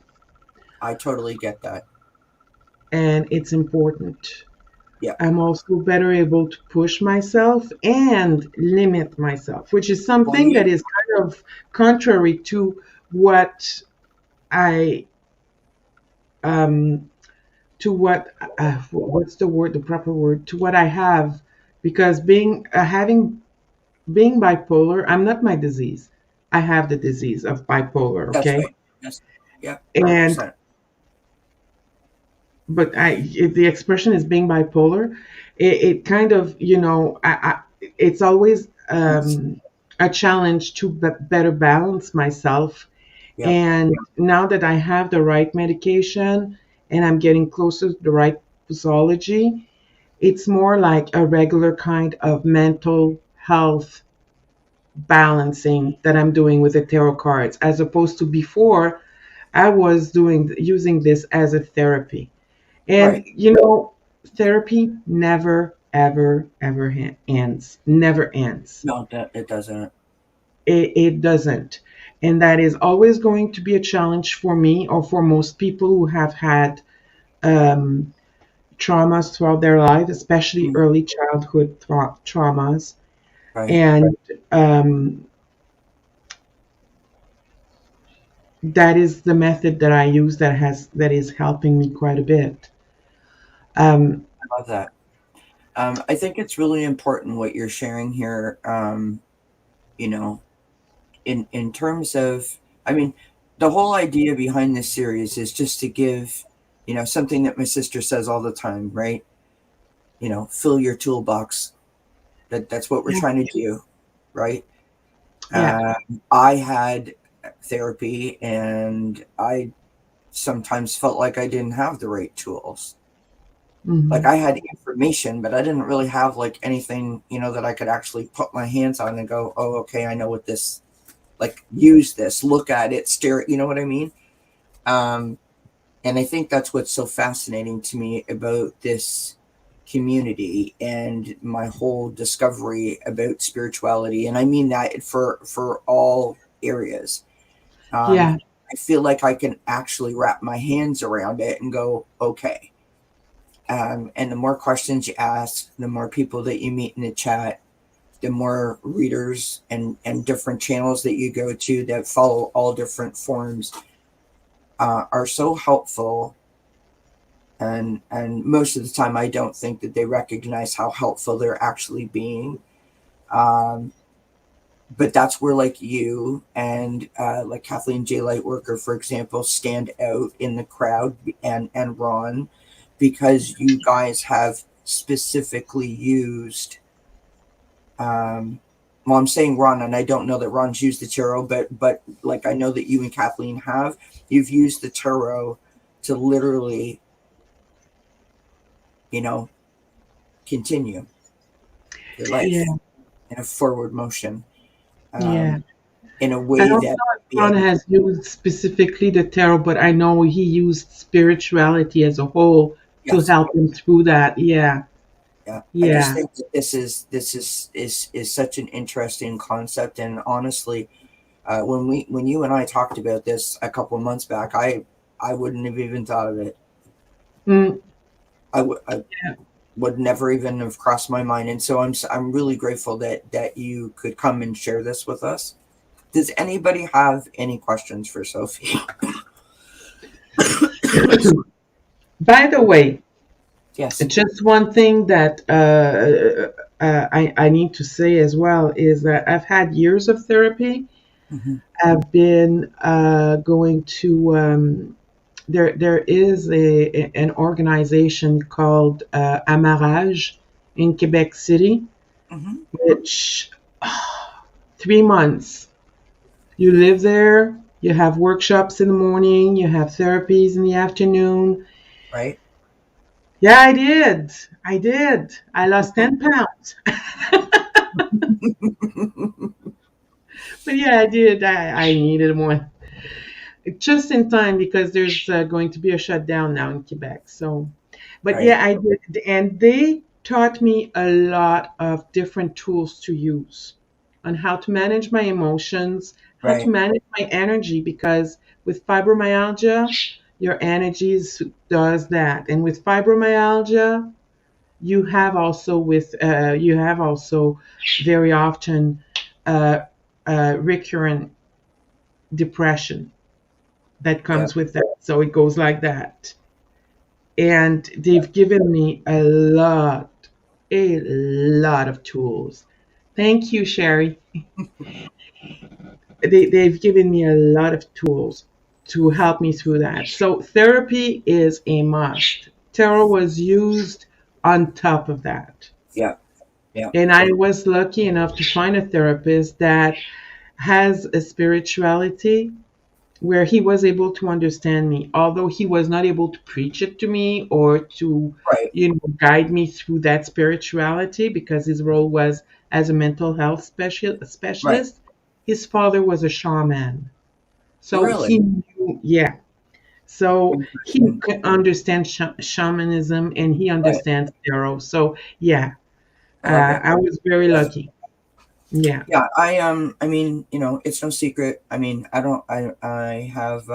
I totally get that. And it's important. Yeah. I'm also better able to push myself and limit myself, which is Well, something that you is kind of contrary to what I um what what's the word, the proper word, to what I have, because being having being bipolar, I'm not my disease. I have the disease of bipolar, that's okay? right. Yes. Yeah. And 100%. but the expression is being bipolar. It kind of, it's always a challenge to better balance myself. Yep. And now that I have the right medication and I'm getting closer to the right posology, it's more like a regular kind of mental health balancing that I'm doing with the tarot cards, as opposed to before I was doing using this as a therapy. Right. And therapy never, ever, ever ends. Never ends. No, it doesn't. It doesn't. And that is always going to be a challenge for me or for most people who have had um, traumas throughout their life, especially Mm, early childhood traumas. right. And um, that is the method that I use that is helping me quite a bit. Um, I love that. I think it's really important what you're sharing here. You know, in terms of, I mean, the whole idea behind this series is just to give, something that my sister says all the time, right? Fill your toolbox. That's what we're yeah, trying to do, right? yeah, I had therapy, and I sometimes felt like I didn't have the right tools. Like, hmm, I had information, but I didn't really have like anything, that I could actually put my hands on and go, oh, okay, I know what this, like, use this, look at it, stare at, you know what I mean? Um, and I think that's what's so fascinating to me about this community and my whole discovery about spirituality. And I mean that for all areas. Um, yeah, I feel like I can actually wrap my hands around it and go, okay. And the more questions you ask, the more people that you meet in the chat, the more readers and different channels that you go to that follow all different forms are so helpful. And most of the time, I don't think that they recognize how helpful they're actually being. Um, but that's where, like, you and like Kathleen J. Lightworker, for example, stand out in the crowd, and Ron, because you guys have specifically used, well, I'm saying Ron, and I don't know that Ron's used the tarot, but like, I know that you and Kathleen have. You've used the tarot to literally, you know, continue your yeah, life in a forward motion, yeah. um, in a I way don't that know if the Ron other, has used specifically the tarot, but I know he used spirituality as a whole to yes, help him through that. Yeah, yeah. I just yeah, think that this is such an interesting concept, and honestly, when you and I talked about this a couple of months back, I wouldn't have even thought of it. mm, I would never even have crossed my mind, and so I'm really grateful that you could come and share this with us. Does anybody have any questions for Sophie? yeah. By the way, Yes. just one thing that I need to say as well is that I've had years of therapy. Hmm. I've been going to there is an organization called Amaraj in Quebec City, Hmm. which 3 months you live there. You have workshops in the morning. You have therapies in the afternoon. Right. Yeah, I did. I did. I lost 10 pounds. But yeah, I did. I needed one just in time because there's going to be a shutdown now in Quebec. So, but Right. yeah, I did, and they taught me a lot of different tools to use on how to manage my emotions, how to Right. manage my energy, because with fibromyalgia, your energies does that, and with fibromyalgia, you have also very often uh, recurrent depression that Yeah. comes with that. So it goes like that. And they've given me a lot of tools. Thank you, Sherry. They've given me a lot of tools to help me through that. So therapy is a must. Tarot was used on top of that. Yeah. Yeah. And I was lucky enough to find a therapist that has a spirituality where he was able to understand me, although he was not able to preach it to me or to, Right. guide me through that spirituality because his role was as a mental health Right. specialist. His father was a shaman, so he Really knew, yeah. So he interesting. could understand shamanism and he Right. understands tarot. So yeah, I love it. I was very lucky. Yeah, Yeah. I mean, it's no secret. I mean, I don't. I have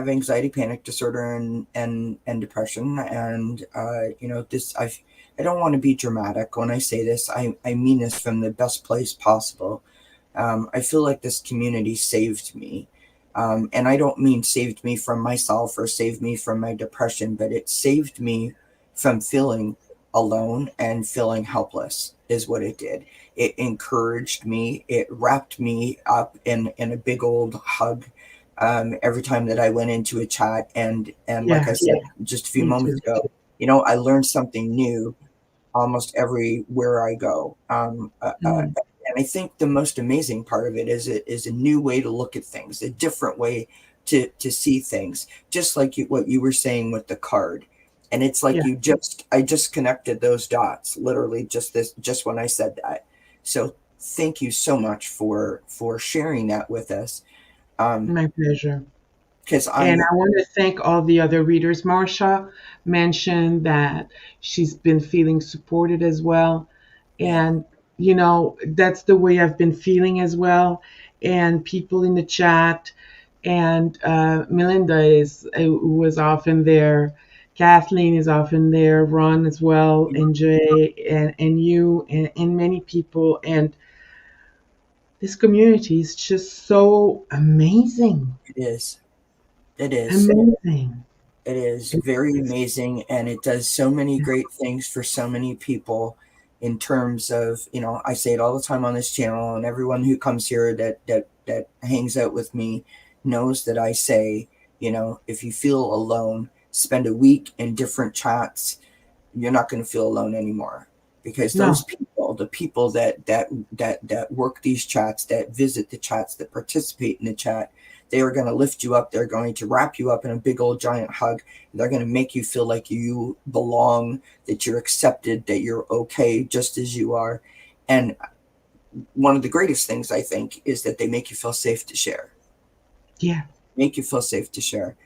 anxiety panic disorder and depression, and this I don't want to be dramatic when I say this. I mean this from the best place possible. I feel like this community saved me. And I don't mean saved me from myself or saved me from my depression, but it saved me from feeling alone and feeling helpless, is what it did. It encouraged me, it wrapped me up in a big old hug every time that I went into a chat. And like yeah, I said just a few me moments too. ago, I learned something new almost everywhere I go. Mm, And I think the most amazing part of it is a new way to look at things, a different way to see things. Just like what you were saying with the card, and it's like yeah, I just connected those dots, literally just when I said that. So thank you so much for sharing that with us. Um, my pleasure. because And I I want to thank all the other readers. Marsha mentioned that she's been feeling supported as well. Yeah. And, that's the way I've been feeling as well. And people in the chat, and Melinda was often there. Kathleen is often there. Ron as well, and Jay, and you, and many people. And this community is just so amazing. It is. It is. Amazing. It is It very is. amazing, and it does so many great things for so many people. In terms of, I say it all the time on this channel, and everyone who comes here that hangs out with me knows that I say, if you feel alone, spend a week in different chats. You're not going to feel alone anymore, because those No, people, the people that work these chats, that visit the chats, that participate in the chat, they are going to lift you up. They're going to wrap you up in a big old giant hug. They're going to make you feel like you belong, that you're accepted, that you're okay just as you are. And one of the greatest things, I think, is that they make you feel safe to share. yeah, Make you feel safe to share.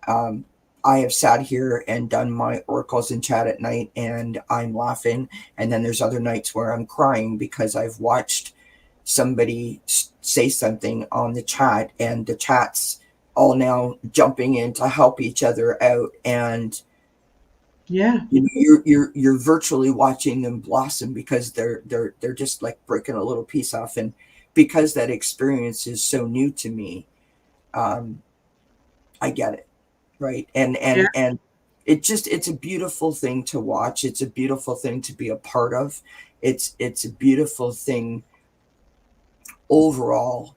Um, I have sat here and done my oracles in chat at night, and I'm laughing. And then there's other nights where I'm crying because I've watched somebody say something on the chat, and the chat's all now jumping in to help each other out. And yeah, you're virtually watching them blossom because they're just like breaking a little piece off. And because that experience is so new to me, um, I get it, right? And yeah, and and it's a beautiful thing to watch. It's a beautiful thing to be a part of. It's a beautiful thing overall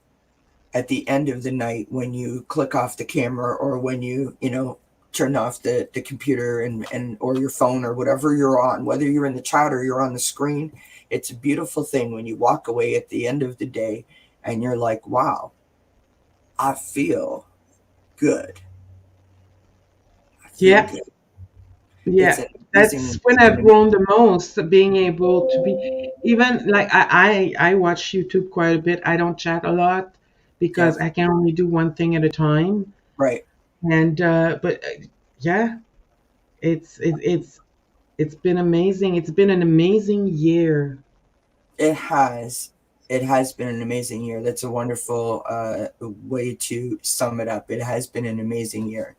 at the end of the night when you click off the camera, or when you know, turn off the computer and or your phone or whatever you're on, whether you're in the chat or you're on the screen. It's a beautiful thing when you walk away at the end of the day and you're like, wow, I feel good. I feel Yeah, good. It's yeah. an That's amazing, when it's an I've amazing, grown the most, being able to be even like I watch YouTube quite a bit. I don't chat a lot yeah, because I can only do one thing at a time. right. And but yeah, it's it, it's been amazing. It's been an amazing year. It has. It has been an amazing year. That's a wonderful way to sum it up. It has been an amazing year.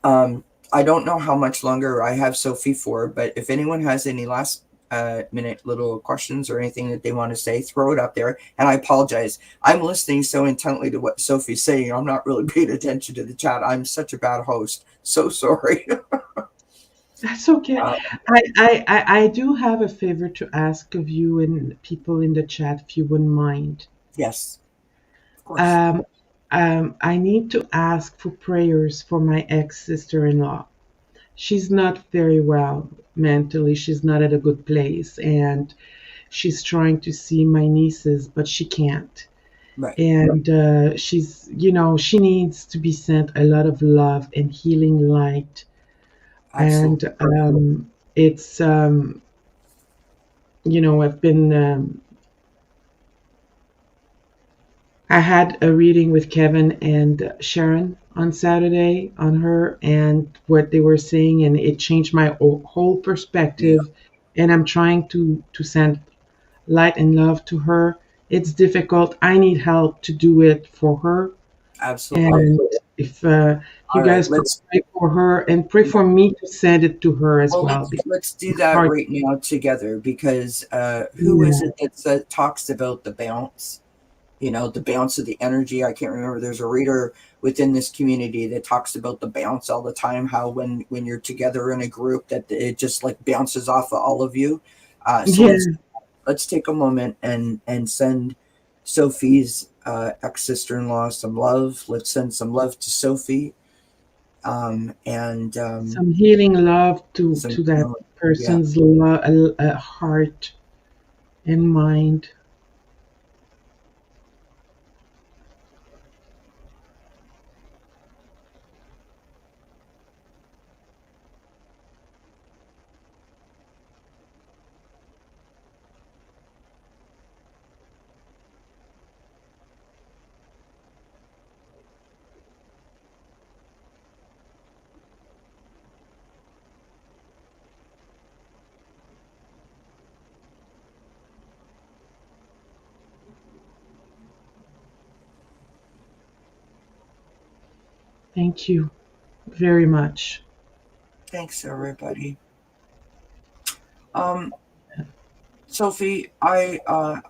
Um, I don't know how much longer I have Sophie for, but if anyone has any last minute little questions or anything that they want to say, throw it up there. And I apologize. I'm listening so intently to what Sophie's saying. I'm not really paying attention to the chat. I'm such a bad host. So sorry. That's okay. uh, I do have a favor to ask of you and people in the chat, if you wouldn't mind. yes, of course. Um, I need to ask for prayers for my ex sister-in-law. She's not very well mentally. She's not at a good place, and she's trying to see my nieces, but she can't. Right. And she's, she needs to be sent a lot of love and healing light. And Absolutely. it's, I've been, I had a reading with Kevin and Sharon on Saturday on her and what they were saying, and it changed my whole Yeah. perspective. And I'm trying to send light and love to her. It's difficult. I need help to do it for her. Absolutely. And if you All right. guys could pray for her and pray for me to send it to her as Well, well. let's do It's that hard. right now together, because who is Yeah. it that talks about the bounce? You know, the bounce of the energy. I can't remember. There's a reader within this community that talks about the bounce all the time. How when you're together in a group, that it just like bounces off of all of you. So Yeah. let's take a moment and send Sophie's ex sister in law some love. Let's send some love to Sophie. And Some healing love some, to that yeah. person's heart and mind. Thank you very much. Thanks, everybody. Um, Sophie, I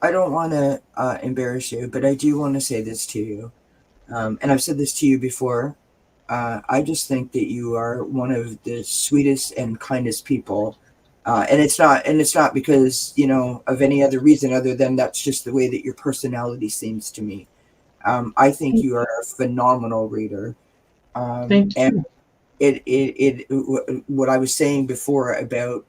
don't want to embarrass you, but I do want to say this to you. And I've said this to you before. I just think that you are one of the sweetest and kindest people. And it's not because, of any other reason other than that's just the way that your personality seems to me. I think you are a phenomenal reader. Thank And you. what I was saying before about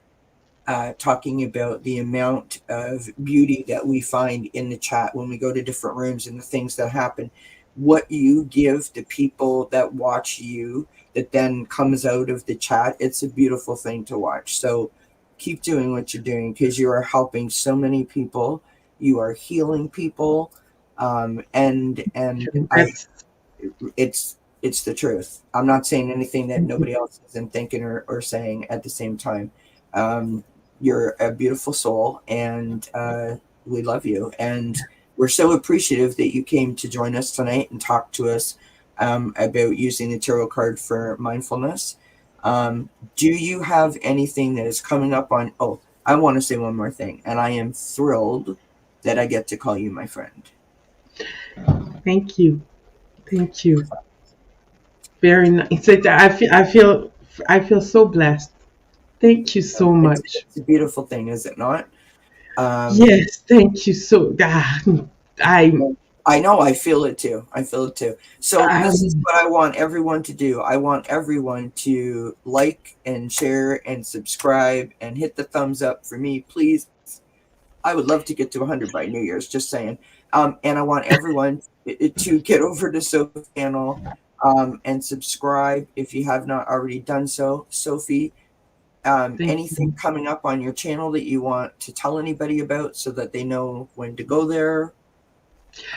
talking about the amount of beauty that we find in the chat when we go to different rooms and the things that happen. What you give the people that watch you, that then comes out of the chat, it's a beautiful thing to watch. So keep doing what you're doing, because you are helping so many people. You are healing people. And I That's it's the truth. I'm not saying anything that nobody else isn't thinking or saying at the same time. Um, you're a beautiful soul, and we love you. And we're so appreciative that you came to join us tonight and talk to us about using the tarot card for mindfulness. Do you have anything that is coming up on? Oh, I want to say one more thing, and I am thrilled that I get to call you my friend. thank you. Thank you. Very nice. I feel I feel so blessed. Thank you so much. It's a beautiful thing, is it not? Um, Yes, thank you so. I I know, I feel it too. I feel it too. So this is um, what I want everyone to do. I want everyone to like and share and subscribe and hit the thumbs up for me, please. I would love to get to 100 by New Year's, just saying. And I want everyone to get over to Sophie's channel and subscribe if you have not already done so. Sophie, thank anything you. coming up on your channel that you want to tell anybody about so that they know when to go there?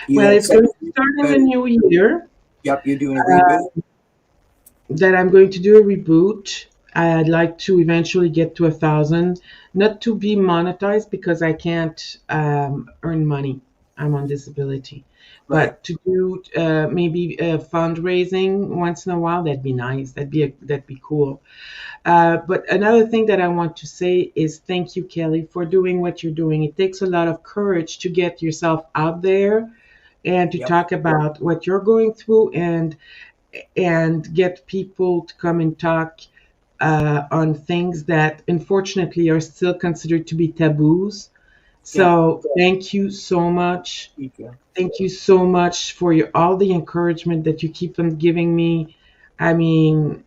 You Well, had it's said going to start in the about, new year. yep, you're doing a reboot. That I'm going to do a reboot. I'd like to eventually get to 1,000, not to be monetized because I can't earn money. I'm on disability, Right. but to do maybe fundraising once in a while, that'd be nice. That'd be cool. But another thing that I want to say is thank you, Kelly, for doing what you're doing. It takes a lot of courage to get yourself out there and to Yep. talk about what you're going through and get people to come and talk on things that unfortunately are still considered to be taboos. Yep. So thank you so much. Thank you. Thank you so much for all the encouragement that you keep on giving me. I mean,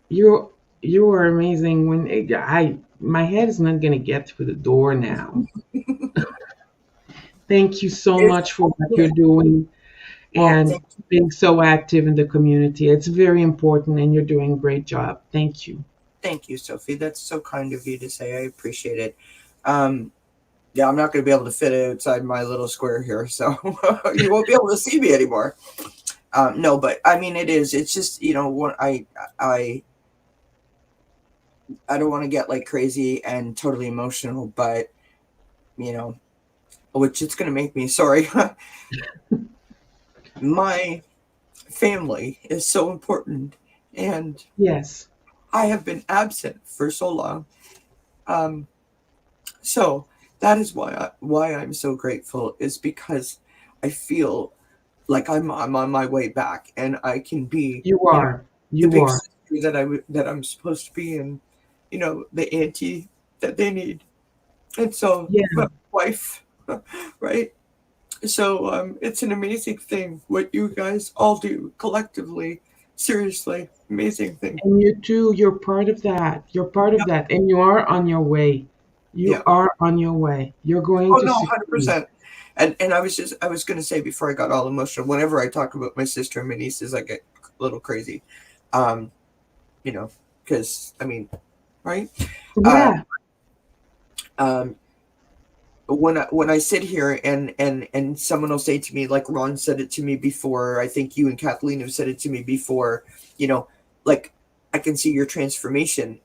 you you are amazing. When I my head is not gonna get through the door now. Thank you so Here's much for what you're good. doing Well, and being so active in the community. It's very important, and you're doing a great job. Thank you. thank you, Sophie. That's so kind of you to say. I appreciate it. Um, yeah, I'm not going to be able to fit outside my little square here, so you won't be able to see me anymore. No, but I mean, it is. It's just what I I don't want to get like crazy and totally emotional, but you know, which it's going to make me sorry. My family is so important, and Yes, I have been absent for so long. Um, so that is why I'm so grateful is because I feel like I'm on my way back, and I can be you are. the You big are. sister that I'm supposed to be, and the auntie that they need, and so Yeah. my wife, right? So it's an amazing thing what you guys all do collectively. Seriously, amazing thing. And you too, you're part of that. You're part of Yep. that. And you are on your way. You Yeah. are on your way. You're going Oh to no, succeed. 100%. And I was gonna say before I got all emotional. Whenever I talk about my sister and my nieces, I get a little crazy. Um, you know, because I mean, right? Uh, Yeah. um, when I sit here and someone will say to me, like Ron said it to me before, I think you and Kathleen have said it to me before, you know, like I can see your transformation.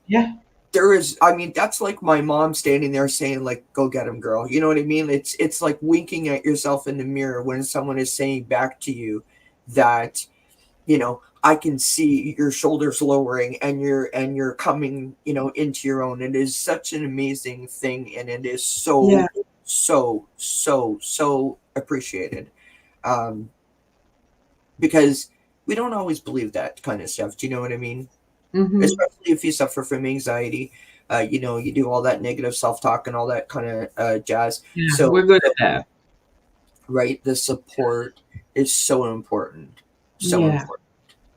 Yeah. There is, I mean, that's like my mom standing there saying, like, go get him, girl. You know what I mean? It's like winking at yourself in the mirror when someone is saying back to you that I can see your shoulders lowering and you're coming into your own. It is such an amazing thing, and it is Yeah. so appreciated, um because we don't always believe that kind of stuff. Do you know what I mean? Mm-hmm. Especially if you suffer from anxiety, you do all that negative self-talk and all that kind of jazz. Yeah. We're So good at that. right, the support is so important, so Yeah. important.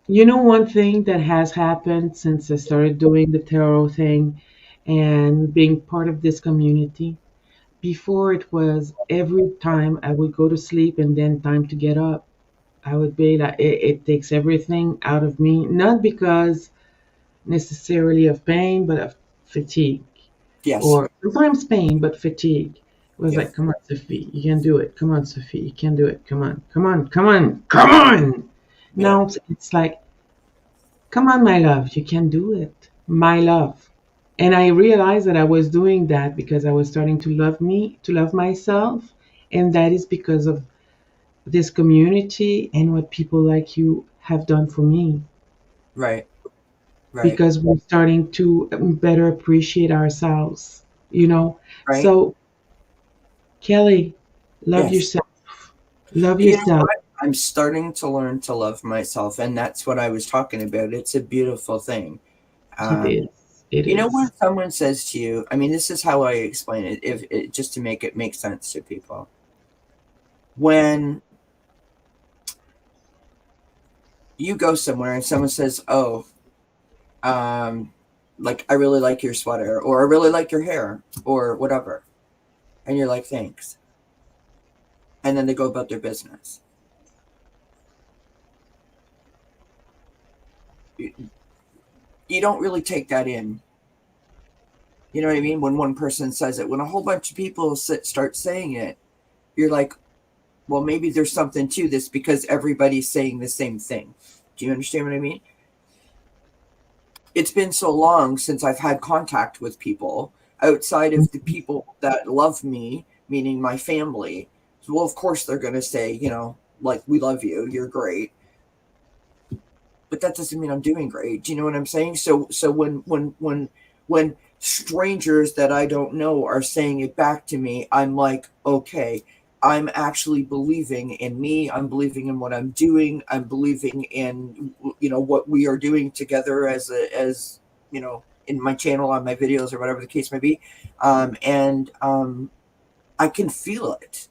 You know, one thing that has happened since I started doing the tarot thing and being part of this community, before it was every time I would go to sleep and then time to get up. I would be like, it takes everything out of me, not because necessarily of pain, but of fatigue. Yes. Or sometimes pain, but fatigue. It was Yeah. like, come on, Sophie, you can do it. Come on, Sophie, you can do it. Come on, come on, come on, come on. Yeah. Now it's like, come on, my love, you can do it. My love. And I realized that I was doing that because I was starting to love me, to love myself. And that is because of this community and what people like you have done for me. Right. Right. Because we're starting to better appreciate ourselves, you know. Right. So, Kelly, love Yes. yourself. Love You know yourself. I'm starting to learn to love myself, and that's what I was talking about. It's a beautiful thing. It Um, is. It you know, when is. someone says to you, I mean, this is how I explain it, if it, just to make it make sense to people. When you go somewhere and someone says, "Oh, um, like I really like your sweater," or "I really like your hair," or whatever, and you're like, "Thanks," and then they go about their business. You, you don't really take that in. You know what I mean? When one person says it, when a whole bunch of people start saying it, you're like, well, maybe there's something to this because everybody's saying the same thing. Do you understand what I mean? It's been so long since I've had contact with people outside of the people that love me, meaning my family. Well, of course, they're going to say, like, we love you, you're great. But that doesn't mean I'm doing great. Do you know what I'm saying? So when strangers that I don't know are saying it back to me, I'm like, okay, I'm actually believing in me. I'm believing in what I'm doing. I'm believing in what we are doing together as in my channel, on my videos, or whatever the case may be. And I can feel it.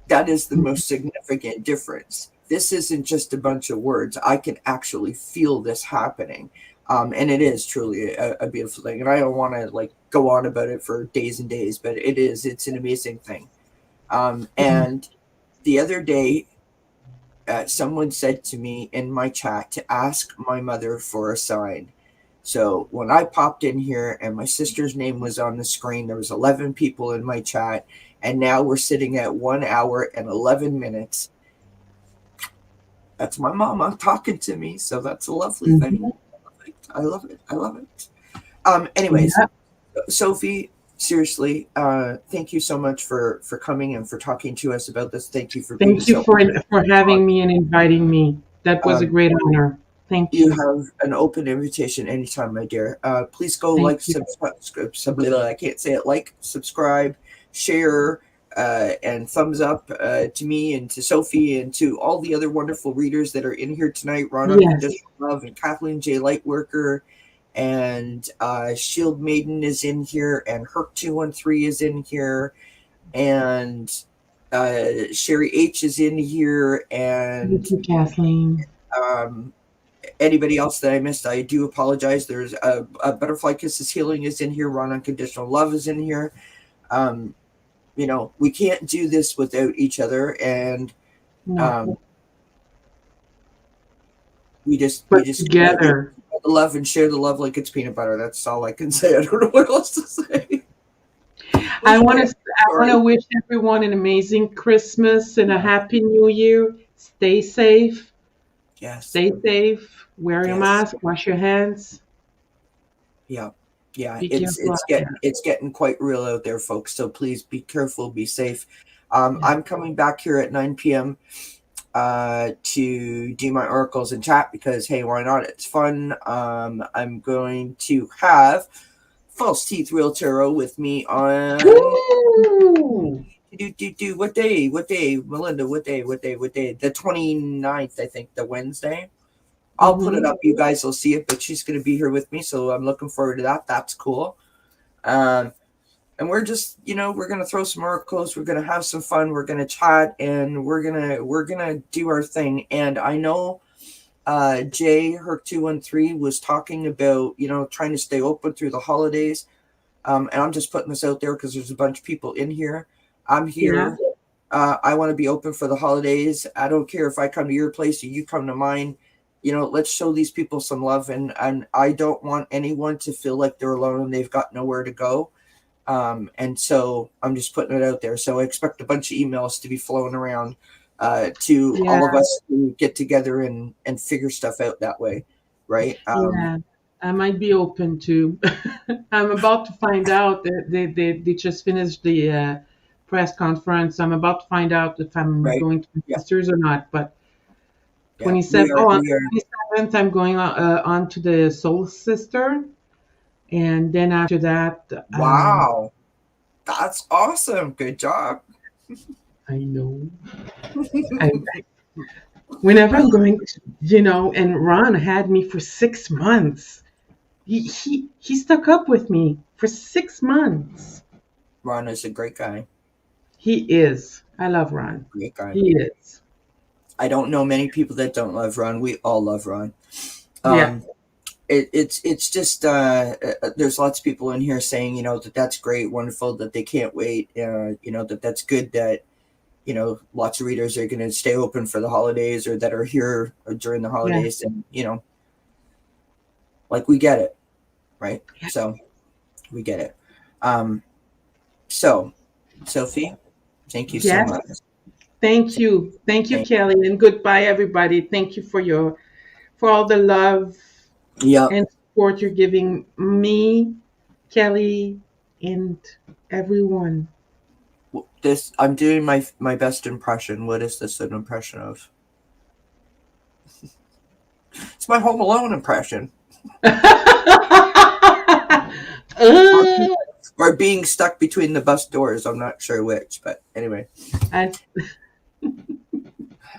That is the most significant difference. This isn't just a bunch of words. I can actually feel this happening. And it is truly a beautiful thing. And I don't want to like go on about it for days and days, but it's an amazing thing. And the other day, someone said to me in my chat to ask my mother for a sign. So when I popped in here and my sister's name was on the screen, there was 11 people in my chat, and now we're sitting at 1 hour and 11 minutes. That's my mama talking to me, so that's a lovely thing. Mhm. I love it. I love it. Anyways, Yeah. Sophie, seriously, thank you so much for coming and for talking to us about this. Thank you for being Thank you so for having me and inviting me. That was a um, great honor. Thank you you. have an open invitation anytime, my dear. Please go Thank like, you. subscribe. I can't say it. Like, subscribe, share, and thumbs up to me and to Sophie and to all the other wonderful readers that are in here tonight. Ron Yes. Unconditional Love and Kathleen J. Lightworker and Shield Maiden is in here, and Herc213 is in here, and Sherry H is in here, and Thank you, Kathleen. um, anybody else that I missed, I do apologize. There's a Butterfly Kisses Healing is in here. Ron Unconditional Love is in here. Um, we can't do this without each other, and No. um, we But just together. the love and share the love like it's peanut butter. That's all I can say. I don't know what else to say. I Please want share. to I want Sorry. to wish everyone an amazing Christmas and a happy New Year. Stay safe. Yes. Stay safe. Wear your Yes. mask. Wash your hands. Yeah. Yeah. Be It's careful it's out getting there. it's getting quite real out there, folks. So please be careful. Be safe. Yeah. I'm coming back here at 9 p.m. To do my oracles in chat because hey, why not? It's fun. I'm going to have False Teeth Real Tarot with me on Woo! what day? What day, Melinda? What day? What day? What day? The 29th, I think, the Wednesday. I'll put it Mm-hmm. up. You guys will see it, but she's going to be here with me, so I'm looking forward to that. That's cool. Um, and we're just we're gonna throw some oracles, we're gonna have some fun, we're gonna chat, and we're gonna do our thing. And I know Jay Herc213 was talking about trying to stay open through the holidays, and I'm just putting this out there because there's a bunch of people in here. I'm Yeah. here. I want to be open for the holidays. I don't care if I come to your place or you come to mine. Let's show these people some love, and I don't want anyone to feel like they're alone and they've got nowhere to go. And so I'm just putting it out there. So I expect a bunch of emails to be flowing around to Yeah. all of us to get together and figure stuff out that way. Right. Yeah. I might be open to. I'm about to find out that they just finished the press conference. I'm about to find out if I'm Right. going to my Yeah. sister's or not. But Yeah. We 27. are, Oh, on we are. the 27th, I'm going on to the Soul Sister, and then after that, Wow. That's awesome. Good job. I know. I Whenever I'm going to, and Ron had me for 6 months. He stuck up with me for 6 months. Ron is a great guy. He is. I love Ron. Great guy. He is. I don't know many people that don't love Ron. We all love Ron. Yeah. Um, it's just there's lots of people in here saying that that's great, wonderful, that they can't wait. That's good that lots of readers are going to stay open for the holidays or that are here during the Yeah. holidays, and like we get it, right? Yeah. So we get it. Um, so Sophie, thank you so Yes. much. Thank you. Thank you, Thank, Kelly. And goodbye, everybody. Thank you for all the love yep. and support you're giving me, Kelly, and everyone. This I'm doing my best impression. What is this an impression of? It's my Home Alone impression. Or, Uh, or being stuck between the bus doors. I'm not sure which, but anyway. I,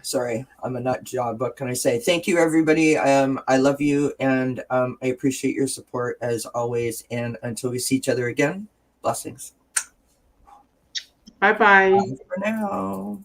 Sorry, I'm a nut job. What can I say? Thank you, everybody. I love you, and I appreciate your support as always. And until we see each other again, blessings. bye bye. Bye for now.